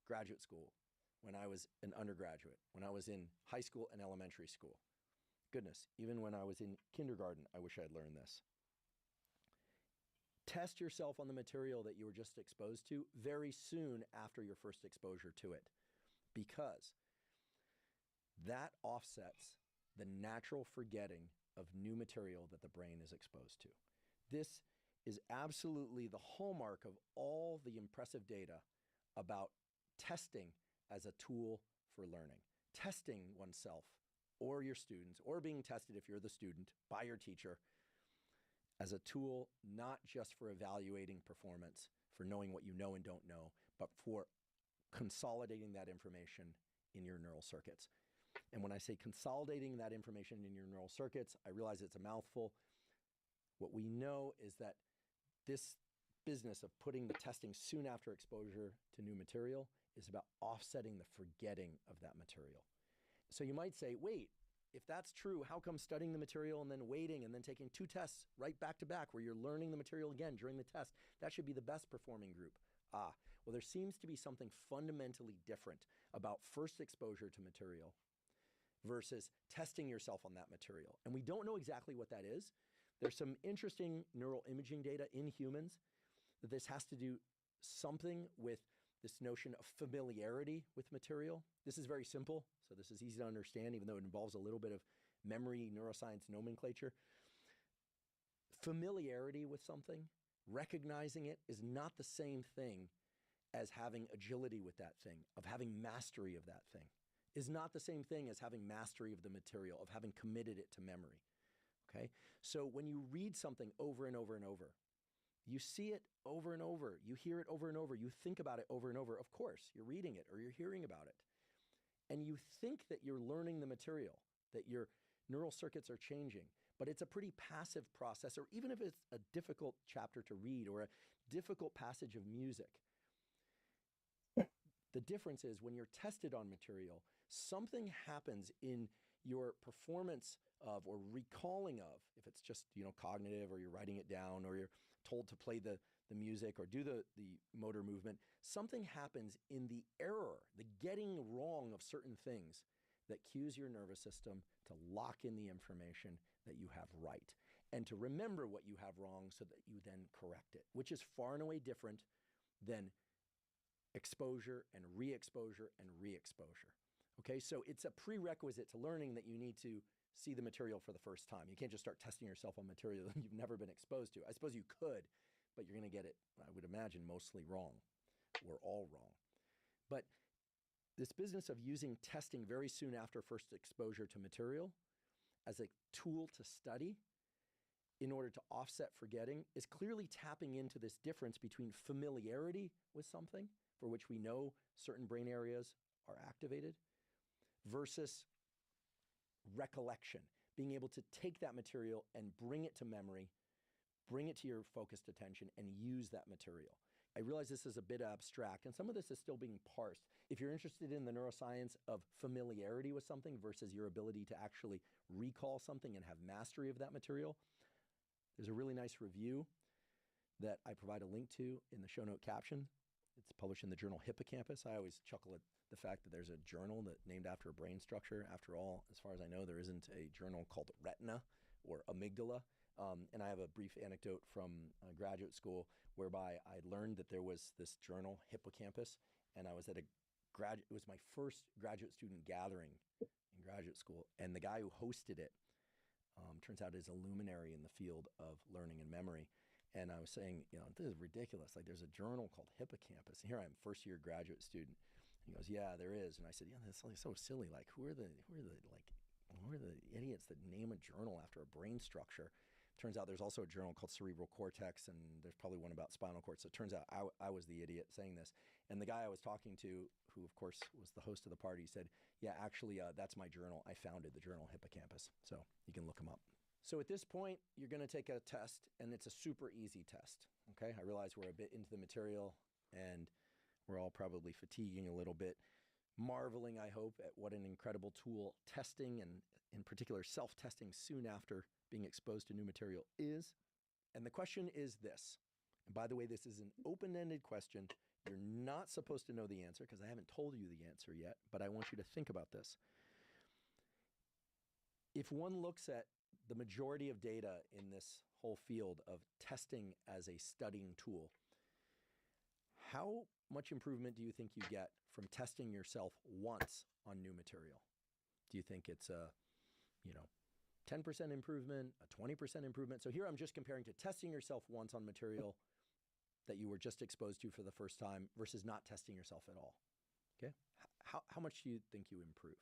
graduate school, when I was an undergraduate, when I was in high school and elementary school. Goodness, even when I was in kindergarten, I wish I had learned this. Test yourself on the material that you were just exposed to very soon after your first exposure to it, because that offsets the natural forgetting of new material that the brain is exposed to. This is absolutely the hallmark of all the impressive data about testing as a tool for learning. Testing oneself or your students, or being tested if you're the student by your teacher, as a tool not just for evaluating performance, for knowing what you know and don't know, but for consolidating that information in your neural circuits. And when I say consolidating that information in your neural circuits, I realize it's a mouthful. What we know is that this business of putting the testing soon after exposure to new material is about offsetting the forgetting of that material. So you might say, wait, if that's true, how come studying the material and then waiting and then taking 2 tests right back to back where you're learning the material again during the test, that should be the best performing group? Well, there seems to be something fundamentally different about first exposure to material versus testing yourself on that material. And we don't know exactly what that is. There's some interesting neural imaging data in humans that this has to do something with this notion of familiarity with material. This is very simple, so this is easy to understand, even though it involves a little bit of memory neuroscience nomenclature. Familiarity with something, recognizing it, is not the same thing as having agility with that thing, of having mastery of that thing. Is not the same thing as having mastery of the material, of having committed it to memory. Okay? So when you read something over and over and over, you see it over and over, you hear it over and over, you think about it over and over. Of course, you're reading it or you're hearing about it. And you think that you're learning the material, that your neural circuits are changing, but it's a pretty passive process. Or even if it's a difficult chapter to read or a difficult passage of music, the difference is when you're tested on material, something happens in your performance of or recalling of, if it's just, cognitive, or you're writing it down, or you're told to play the music or do the motor movement, something happens in the error, the getting wrong of certain things that cues your nervous system to lock in the information that you have right and to remember what you have wrong so that you then correct it, which is far and away different than exposure and re-exposure and re-exposure. Okay, so it's a prerequisite to learning that you need to see the material for the first time. You can't just start testing yourself on material that you've never been exposed to. I suppose you could, but you're going to get it, I would imagine, mostly wrong, or all wrong. But this business of using testing very soon after first exposure to material as a tool to study in order to offset forgetting is clearly tapping into this difference between familiarity with something, for which we know certain brain areas are activated, versus recollection, being able to take that material and bring it to memory, bring it to your focused attention, and use that material. I realize this is a bit abstract, and some of this is still being parsed. If you're interested in the neuroscience of familiarity with something versus your ability to actually recall something and have mastery of that material, there's a really nice review that I provide a link to in the show note caption. It's published in the journal Hippocampus. I always chuckle at the fact that there's a journal that named after a brain structure. After all, as far as I know, there isn't a journal called Retina or Amygdala. And I have a brief anecdote from graduate school whereby I learned that there was this journal, Hippocampus, and I was at it was my first graduate student gathering in graduate school. And the guy who hosted it turns out is a luminary in the field of learning and memory. And I was saying, this is ridiculous. Like, there's a journal called Hippocampus. Here I am, first year graduate student. And he goes, yeah, there is. And I said, yeah, that's like so silly. Like, who are the idiots that name a journal after a brain structure? Turns out there's also a journal called Cerebral Cortex, and there's probably one about spinal cord. So it turns out I was the idiot saying this. And the guy I was talking to, who of course was the host of the party, said, yeah, actually, that's my journal. I founded the journal Hippocampus. So you can look him up. So at this point, you're going to take a test, and it's a super easy test. Okay, I realize we're a bit into the material, and we're all probably fatiguing a little bit. marveling, I hope, at what an incredible tool testing, and in particular self-testing soon after being exposed to new material, is. And the question is this. And by the way, this is an open-ended question. You're not supposed to know the answer because I haven't told you the answer yet, but I want you to think about this. If one looks at the majority of data in this whole field of testing as a studying tool, how much improvement do you think you get from testing yourself once on new material? Do you think it's a, 10% improvement, a 20% improvement? So here I'm just comparing to testing yourself once on material that you were just exposed to for the first time versus not testing yourself at all. Okay? How much do you think you improve?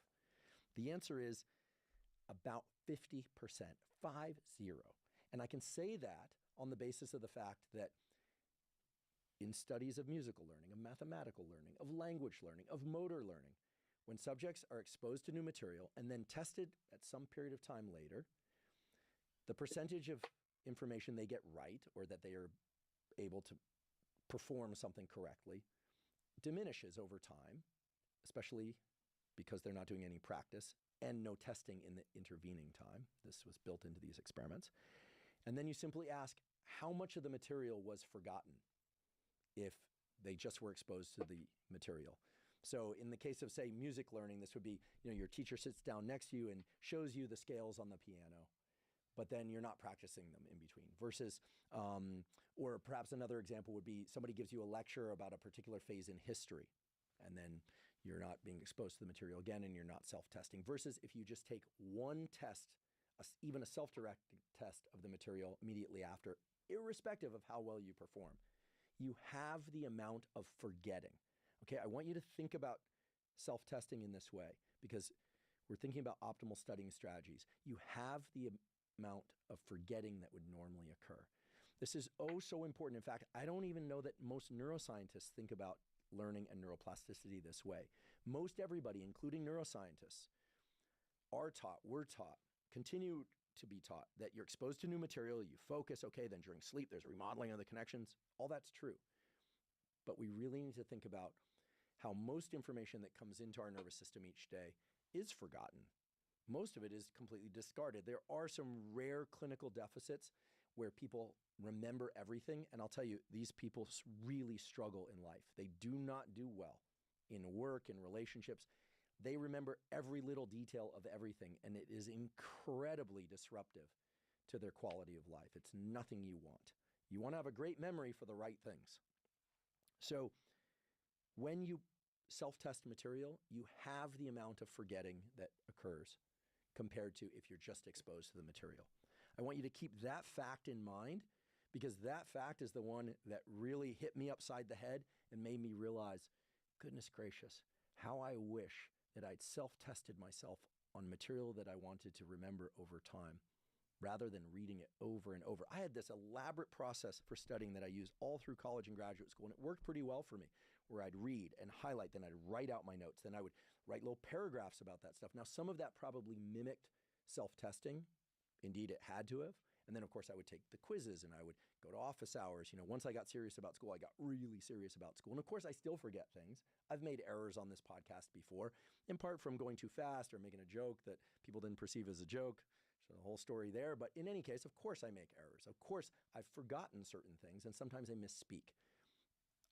The answer is about 50%, 50. And I can say that on the basis of the fact that in studies of musical learning, of mathematical learning, of language learning, of motor learning, when subjects are exposed to new material and then tested at some period of time later, the percentage of information they get right or that they are able to perform something correctly diminishes over time, especially because they're not doing any practice and no testing in the intervening time. This was built into these experiments. And then you simply ask, how much of the material was forgotten if they just were exposed to the material? So in the case of, say, music learning, this would be, your teacher sits down next to you and shows you the scales on the piano, but then you're not practicing them in between. Versus, or perhaps another example would be somebody gives you a lecture about a particular phase in history, and then you're not being exposed to the material again and you're not self-testing. Versus if you just take one test, even a self-directed test of the material immediately after, irrespective of how well you perform, you have the amount of forgetting. Okay, I want you to think about self-testing in this way because we're thinking about optimal studying strategies. You have the amount of forgetting that would normally occur. This is so important. In fact, I don't even know that most neuroscientists think about learning and neuroplasticity this way. Most everybody, including neuroscientists, are taught, we're taught, continue to be taught that you're exposed to new material, you focus, okay, then during sleep there's remodeling of the connections. All that's true. But we really need to think about how most information that comes into our nervous system each day is forgotten. Most of it is completely discarded. There are some rare clinical deficits where people remember everything. And I'll tell you, these people really struggle in life. They do not do well in work, in relationships. They remember every little detail of everything, and it is incredibly disruptive to their quality of life. It's nothing you want. You want to have a great memory for the right things. So when you self-test material, you have the amount of forgetting that occurs compared to if you're just exposed to the material. I want you to keep that fact in mind because that fact is the one that really hit me upside the head and made me realize, goodness gracious, how I wish that I'd self-tested myself on material that I wanted to remember over time rather than reading it over and over. I had this elaborate process for studying that I used all through college and graduate school, and it worked pretty well for me, where I'd read and highlight, then I'd write out my notes, then I would write little paragraphs about that stuff. Now, some of that probably mimicked self-testing. Indeed, it had to have. And then, of course, I would take the quizzes and I would go to office hours. Once I got serious about school, I got really serious about school. And of course, I still forget things. I've made errors on this podcast before, in part from going too fast or making a joke that people didn't perceive as a joke. So the whole story there. But in any case, of course, I make errors. Of course, I've forgotten certain things, and sometimes I misspeak.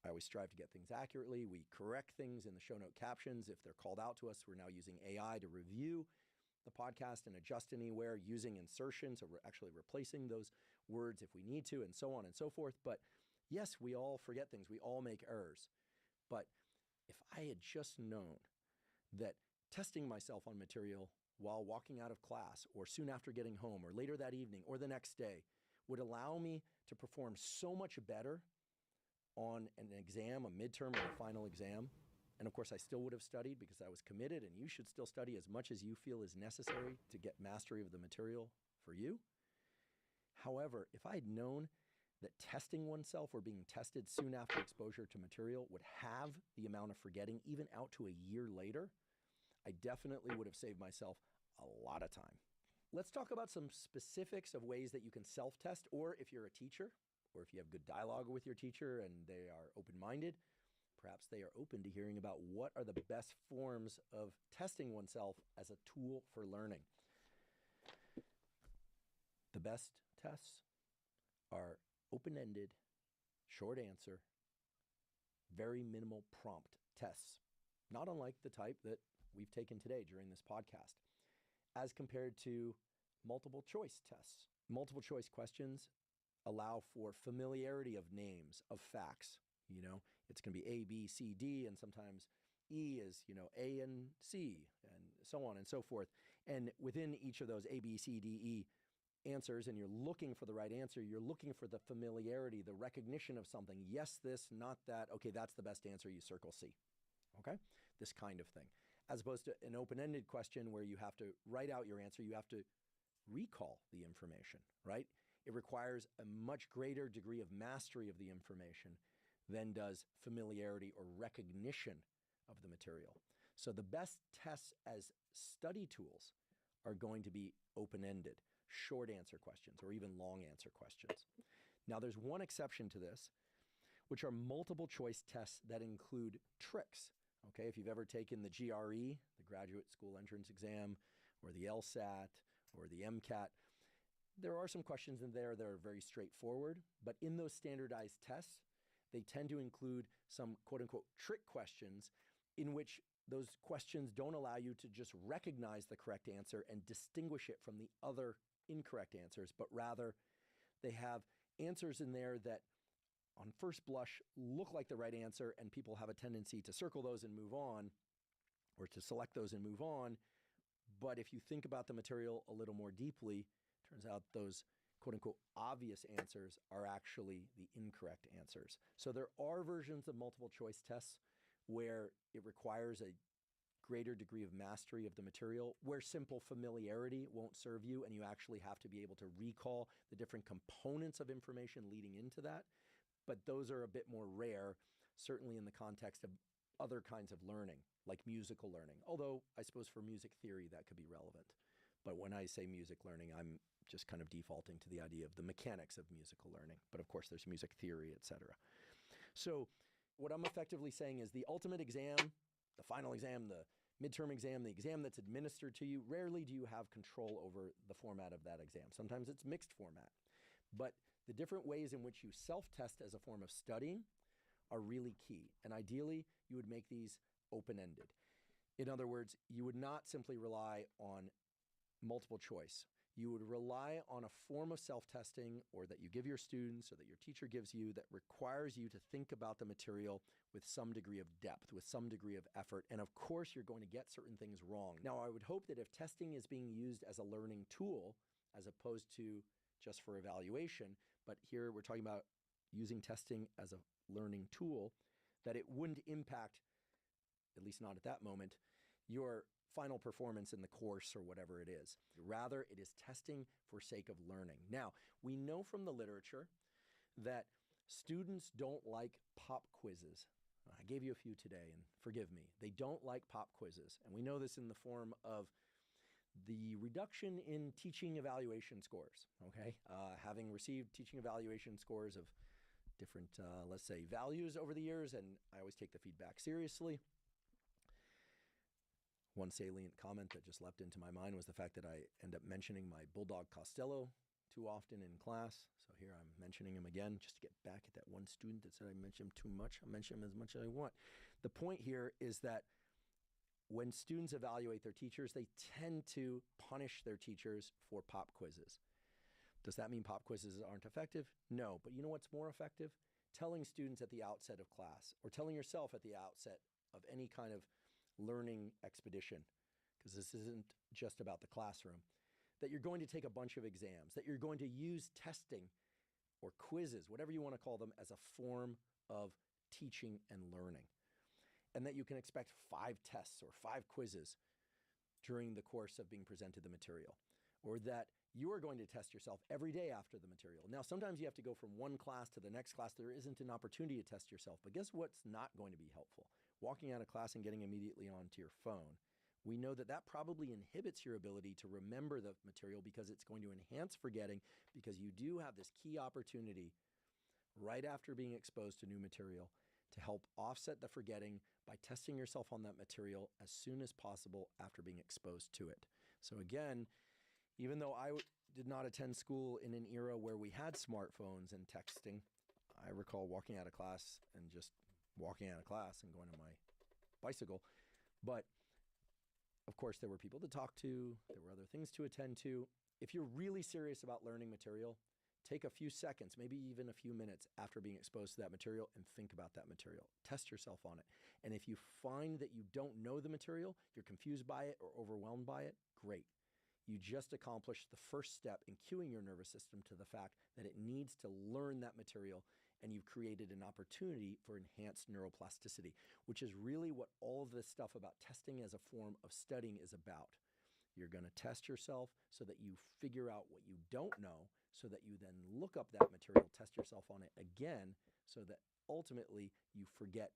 I always strive to get things accurately. We correct things in the show note captions. If they're called out to us, we're now using AI to review the podcast and adjust anywhere using insertions, or we're actually replacing those words if we need to, and so on and so forth. But yes, we all forget things. We all make errors. But if I had just known that testing myself on material while walking out of class or soon after getting home or later that evening or the next day would allow me to perform so much better on an exam, a midterm or a final exam. And of course, I still would have studied because I was committed, and you should still study as much as you feel is necessary to get mastery of the material for you. However, if I had known that testing oneself or being tested soon after exposure to material would have the amount of forgetting even out to a year later, I definitely would have saved myself a lot of time. Let's talk about some specifics of ways that you can self-test, or if you're a teacher, or if you have good dialogue with your teacher and they are open-minded, Perhaps they are open to hearing about what are the best forms of testing oneself as a tool for learning. The best tests are open-ended, short answer, very minimal prompt tests, not unlike the type that we've taken today during this podcast, as compared to multiple choice tests. Multiple choice questions allow for familiarity of names, of facts. You know, it's going to be A, B, C, D, and sometimes E is, A and C, and so on and so forth. And within each of those A, B, C, D, E answers, and you're looking for the right answer, you're looking for the familiarity, the recognition of something. Yes, this, not that. Okay, that's the best answer. You circle C. Okay? This kind of thing. As opposed to an open-ended question where you have to write out your answer, you have to recall the information, right? It requires a much greater degree of mastery of the information than does familiarity or recognition of the material. So the best tests as study tools are going to be open-ended, short answer questions, or even long answer questions. Now, there's one exception to this, which are multiple choice tests that include tricks. Okay, if you've ever taken the GRE, the Graduate School Entrance Exam, or the LSAT, or the MCAT, there are some questions in there that are very straightforward, but in those standardized tests, they tend to include some quote-unquote trick questions in which those questions don't allow you to just recognize the correct answer and distinguish it from the other incorrect answers, but rather they have answers in there that on first blush look like the right answer, and people have a tendency to circle those and move on, or to select those and move on. But if you think about the material a little more deeply, turns out those quote-unquote obvious answers are actually the incorrect answers. So there are versions of multiple choice tests where it requires a greater degree of mastery of the material, where simple familiarity won't serve you, and you actually have to be able to recall the different components of information leading into that. But those are a bit more rare, certainly in the context of other kinds of learning, like musical learning. Although I suppose for music theory that could be relevant. But when I say music learning, I'm just kind of defaulting to the idea of the mechanics of musical learning. But of course, there's music theory, etc. So what I'm effectively saying is the ultimate exam, the final exam, the midterm exam, the exam that's administered to you, rarely do you have control over the format of that exam. Sometimes it's mixed format. But the different ways in which you self-test as a form of studying are really key. And ideally, you would make these open-ended. In other words, you would not simply rely on multiple choice. You would rely on a form of self-testing, or that you give your students or that your teacher gives you, that requires you to think about the material with some degree of depth, with some degree of effort. And of course, you're going to get certain things wrong. Now, I would hope that if testing is being used as a learning tool, as opposed to just for evaluation, but here we're talking about using testing as a learning tool, that it wouldn't impact, at least not at that moment, your final performance in the course or whatever it is. Rather, it is testing for sake of learning. Now, we know from the literature that students don't like pop quizzes. I gave you a few today, and forgive me. They don't like pop quizzes. And we know this in the form of the reduction in teaching evaluation scores, okay? Having received teaching evaluation scores of different, let's say, values over the years, and I always take the feedback seriously. One salient comment that just leapt into my mind was the fact that I end up mentioning my Bulldog Costello too often in class. So here I'm mentioning him again just to get back at that one student that said I mentioned him too much. I'll mention him as much as I want. The point here is that when students evaluate their teachers, they tend to punish their teachers for pop quizzes. Does that mean pop quizzes aren't effective? No, but you know what's more effective? Telling students at the outset of class, or telling yourself at the outset of any kind of learning expedition, because this isn't just about the classroom, that you're going to take a bunch of exams, that you're going to use testing or quizzes, whatever you want to call them, as a form of teaching and learning. And that you can expect 5 tests or 5 quizzes during the course of being presented the material, or that you are going to test yourself every day after the material. Now, sometimes you have to go from one class to the next class. There isn't an opportunity to test yourself. But guess what's not going to be helpful? Walking out of class and getting immediately onto your phone. We know that that probably inhibits your ability to remember the material, because it's going to enhance forgetting, because you do have this key opportunity right after being exposed to new material to help offset the forgetting by testing yourself on that material as soon as possible after being exposed to it. So again, even though I did not attend school in an era where we had smartphones and texting, I recall walking out of class and just walking out of class and going on my bicycle. But of course, there were people to talk to, there were other things to attend to. If you're really serious about learning material, take a few seconds, maybe even a few minutes after being exposed to that material and think about that material. Test yourself on it. And if you find that you don't know the material, you're confused by it or overwhelmed by it, great. You just accomplished the first step in cueing your nervous system to the fact that it needs to learn that material, and you've created an opportunity for enhanced neuroplasticity, which is really what all of this stuff about testing as a form of studying is about. You're going to test yourself so that you figure out what you don't know, so that you then look up that material, test yourself on it again, so that ultimately you forget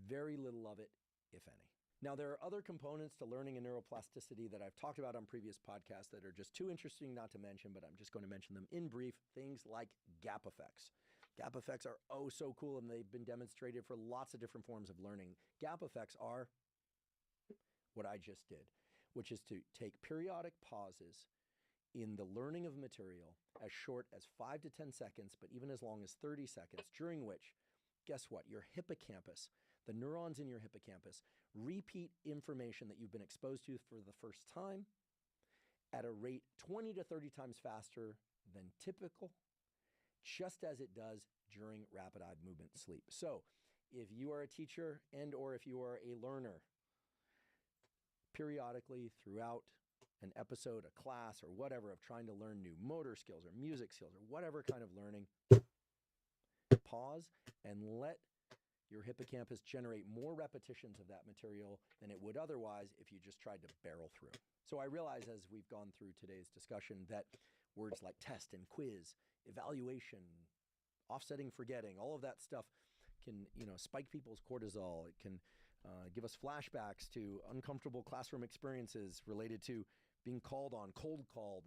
very little of it, if any. Now, there are other components to learning and neuroplasticity that I've talked about on previous podcasts that are just too interesting not to mention, but I'm just going to mention them in brief. Things like gap effects. Gap effects are oh so cool, and they've been demonstrated for lots of different forms of learning. Gap effects are what I just did, which is to take periodic pauses in the learning of material as short as 5 to 10 seconds, but even as long as 30 seconds, during which, guess what? Your hippocampus, the neurons in your hippocampus, repeat information that you've been exposed to for the first time at a rate 20 to 30 times faster than typical, just as it does during rapid eye movement sleep. So if you are a teacher and or if you are a learner, periodically throughout an episode, a class, or whatever of trying to learn new motor skills or music skills or whatever kind of learning, pause and let your hippocampus generate more repetitions of that material than it would otherwise if you just tried to barrel through. So I realize as we've gone through today's discussion that words like test and quiz, evaluation, offsetting forgetting, all of that stuff can, spike people's cortisol. It can give us flashbacks to uncomfortable classroom experiences related to being called on, cold called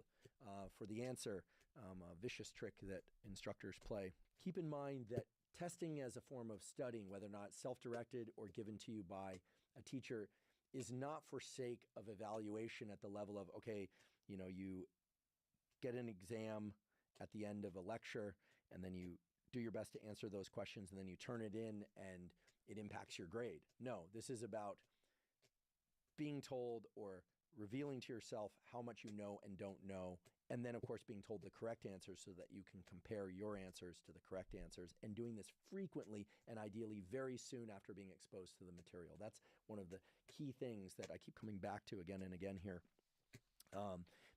for the answer, a vicious trick that instructors play. Keep in mind that testing as a form of studying, whether or not self-directed or given to you by a teacher, is not for sake of evaluation at the level of, okay, you get an exam at the end of a lecture and then you do your best to answer those questions and then you turn it in and it impacts your grade. No, this is about being told or revealing to yourself how much you know and don't know, and then of course being told the correct answers so that you can compare your answers to the correct answers, and doing this frequently and ideally very soon after being exposed to the material. That's one of the key things that I keep coming back to again and again here,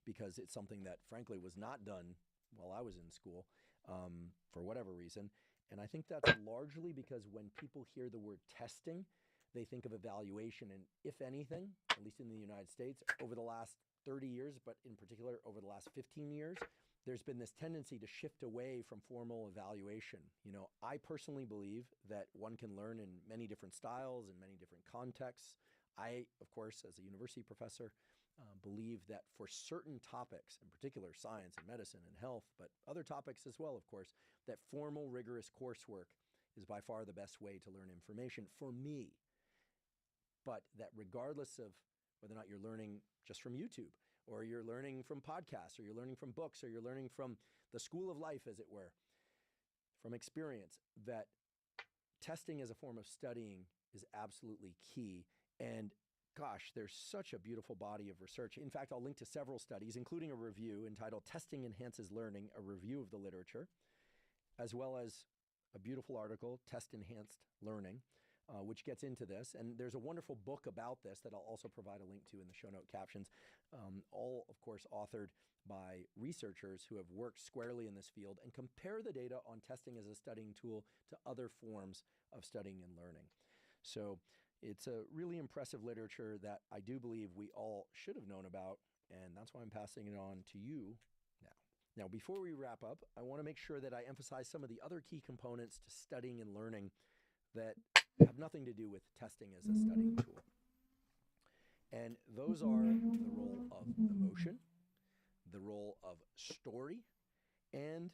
because it's something that frankly was not done while I was in school for whatever reason. And I think that's largely because when people hear the word testing, they think of evaluation. And if anything, at least in the United States, over the last 30 years, but in particular over the last 15 years, there's been this tendency to shift away from formal evaluation. I personally believe that one can learn in many different styles and many different contexts. I, of course, as a university professor, believe that for certain topics, in particular science and medicine and health, but other topics as well, of course, that formal, rigorous coursework is by far the best way to learn information for me. But that regardless of whether or not you're learning just from YouTube, or you're learning from podcasts, or you're learning from books, or you're learning from the school of life, as it were, from experience, that testing as a form of studying is absolutely key. And gosh, there's such a beautiful body of research. In fact, I'll link to several studies, including a review entitled Testing Enhances Learning, a review of the literature, as well as a beautiful article, Test Enhanced Learning, which gets into this. And there's a wonderful book about this that I'll also provide a link to in the show note captions, all, of course, authored by researchers who have worked squarely in this field and compare the data on testing as a studying tool to other forms of studying and learning. So it's a really impressive literature that I do believe we all should have known about, and that's why I'm passing it on to you now. Now, before we wrap up, I want to make sure that I emphasize some of the other key components to studying and learning that have nothing to do with testing as a studying tool. And those are the role of emotion, the role of story, and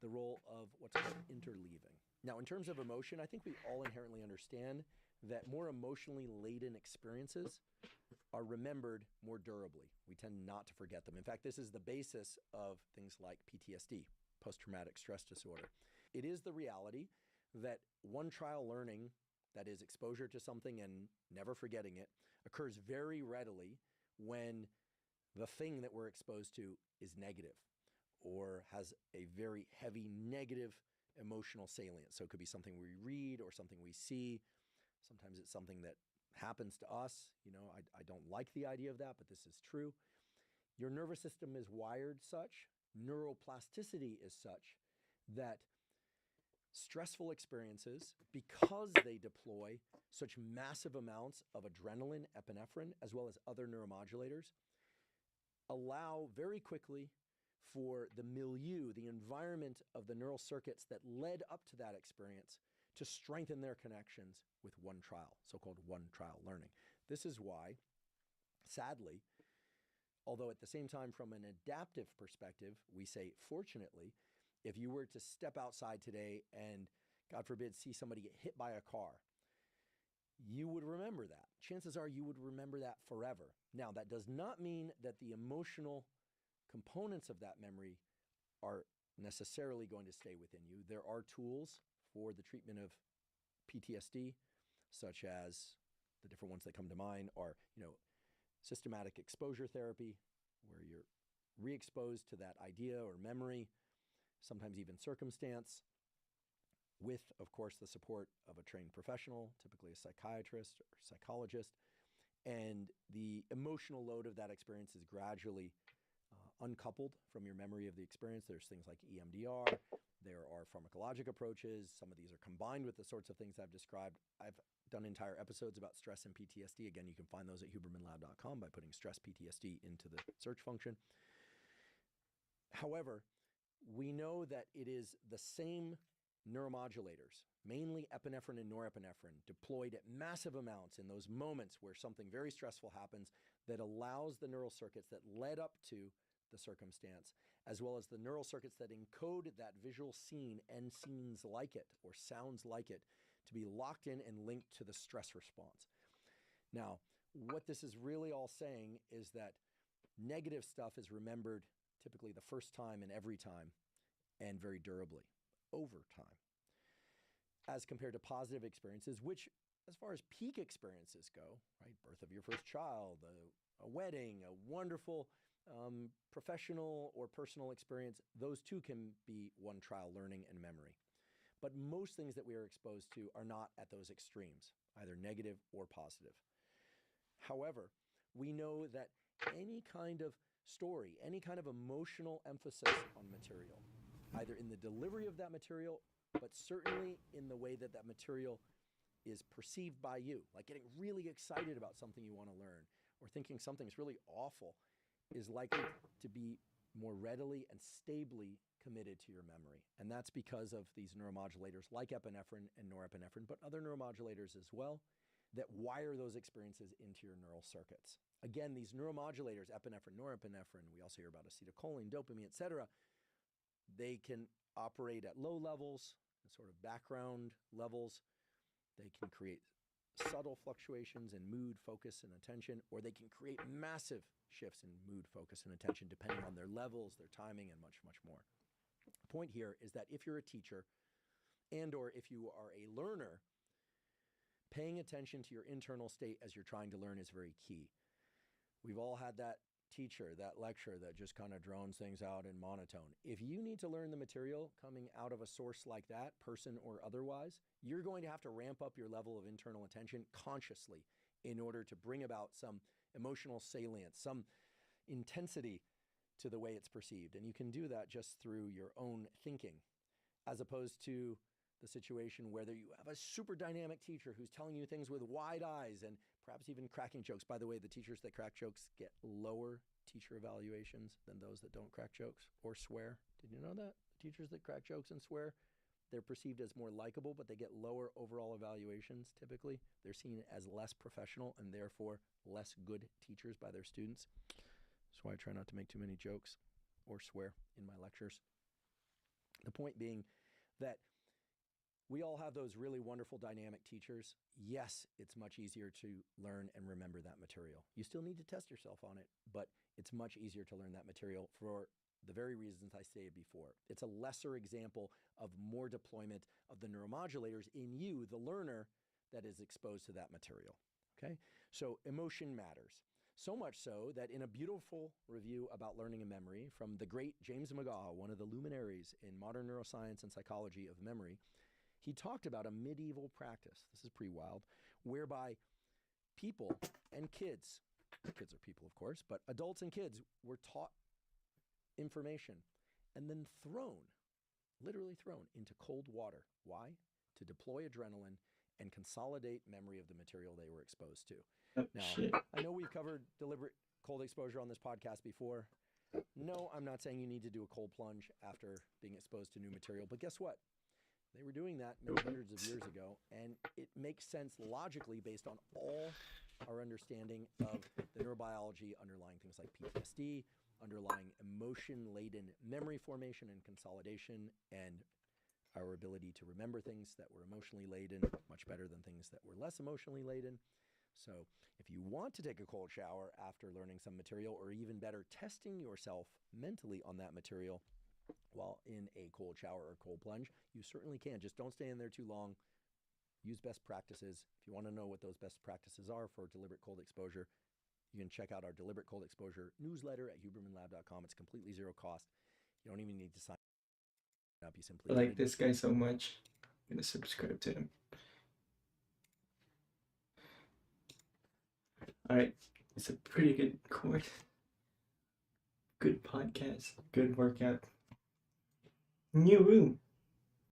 the role of what's called interleaving. Now, in terms of emotion, I think we all inherently understand that more emotionally laden experiences are remembered more durably. We tend not to forget them. In fact, this is the basis of things like PTSD, post-traumatic stress disorder. It is the reality that one trial learning, that is exposure to something and never forgetting it, occurs very readily when the thing that we're exposed to is negative or has a very heavy negative emotional salient. So it could be something we read or something we see. Sometimes it's something that happens to us. I don't like the idea of that, but this is true. Your nervous system is wired such, neuroplasticity is such, that stressful experiences, because they deploy such massive amounts of adrenaline, epinephrine, as well as other neuromodulators, allow very quickly for the milieu, the environment of the neural circuits that led up to that experience to strengthen their connections with one trial, so-called one trial learning. This is why, sadly, although at the same time from an adaptive perspective, we say fortunately, if you were to step outside today and, God forbid, see somebody get hit by a car, you would remember that. Chances are you would remember that forever. Now, that does not mean that the emotional components of that memory are necessarily going to stay within you. There are tools for the treatment of PTSD, such as the different ones that come to mind are, systematic exposure therapy, where you're re-exposed to that idea or memory, sometimes even circumstance, with, of course, the support of a trained professional, typically a psychiatrist or psychologist. And the emotional load of that experience is gradually uncoupled from your memory of the experience. There's things like EMDR. There are pharmacologic approaches. Some of these are combined with the sorts of things I've described. I've done entire episodes about stress and PTSD. Again, you can find those at hubermanlab.com by putting stress PTSD into the search function. However, we know that it is the same neuromodulators, mainly epinephrine and norepinephrine, deployed at massive amounts in those moments where something very stressful happens, that allows the neural circuits that led up to the circumstance, as well as the neural circuits that encode that visual scene and scenes like it or sounds like it, to be locked in and linked to the stress response. Now, what this is really all saying is that negative stuff is remembered typically the first time and every time, and very durably over time, as compared to positive experiences, which, as far as peak experiences go, right, birth of your first child, a wedding, a wonderful professional or personal experience, those too can be one trial learning and memory. But most things that we are exposed to are not at those extremes, either negative or positive. However, we know that any kind of story, any kind of emotional emphasis on material, either in the delivery of that material, but certainly in the way that that material is perceived by you, like getting really excited about something you want to learn, or thinking something's really awful, is likely to be more readily and stably committed to your memory. And that's because of these neuromodulators like epinephrine and norepinephrine, but other neuromodulators as well, that wire those experiences into your neural circuits. Again, these neuromodulators, epinephrine, norepinephrine, we also hear about acetylcholine, dopamine, etc., they can operate at low levels, sort of background levels. They can create subtle fluctuations in mood, focus, and attention, or they can create massive shifts in mood, focus, and attention depending on their levels, their timing, and much, much more. The point here is that if you're a teacher and or if you are a learner, paying attention to your internal state as you're trying to learn is very key. We've all had that teacher, that lecturer that just kind of drones things out in monotone. If you need to learn the material coming out of a source like that, person or otherwise, you're going to have to ramp up your level of internal attention consciously in order to bring about some emotional salience, some intensity to the way it's perceived. And you can do that just through your own thinking, as opposed to the situation where you have a super dynamic teacher who's telling you things with wide eyes and perhaps even cracking jokes. By the way, the teachers that crack jokes get lower teacher evaluations than those that don't crack jokes or swear. Did you know that? The teachers that crack jokes and swear, they're perceived as more likable, but they get lower overall evaluations typically. They're seen as less professional and therefore less good teachers by their students. That's why I try not to make too many jokes or swear in my lectures. The point being that We all have those really wonderful dynamic teachers. Yes, it's much easier to learn and remember that material. You still need to test yourself on it, but it's much easier to learn that material for the very reasons I stated before. It's a lesser example of more deployment of the neuromodulators in you, the learner, that is exposed to that material. Okay? So emotion matters. So much so that in a beautiful review about learning and memory from the great James McGaugh, one of the luminaries in modern neuroscience and psychology of memory, he talked about a medieval practice, this is pretty wild, whereby people and kids are people, of course, but adults and kids were taught information and then thrown, literally thrown into cold water. Why? To deploy adrenaline and consolidate memory of the material they were exposed to. Oh, Now, shit. I know we've covered deliberate cold exposure on this podcast before. No, I'm not saying you need to do a cold plunge after being exposed to new material, but guess what? They were doing that many hundreds of years ago, and it makes sense logically based on all our understanding of the neurobiology underlying things like PTSD, underlying emotion-laden memory formation and consolidation, and our ability to remember things that were emotionally laden much better than things that were less emotionally laden. So if you want to take a cold shower after learning some material, or even better, testing yourself mentally on that material while in a cold shower or cold plunge, you certainly can. Just don't stay in there too long. Use best practices. If you want to know what those best practices are for deliberate cold exposure, you can check out our deliberate cold exposure newsletter at hubermanlab.com. It's completely zero cost. You don't even need to sign up. You simply I like this guy so much. I'm gonna subscribe to him. Alright, it's a pretty good course. Good podcast. Good workout. New room.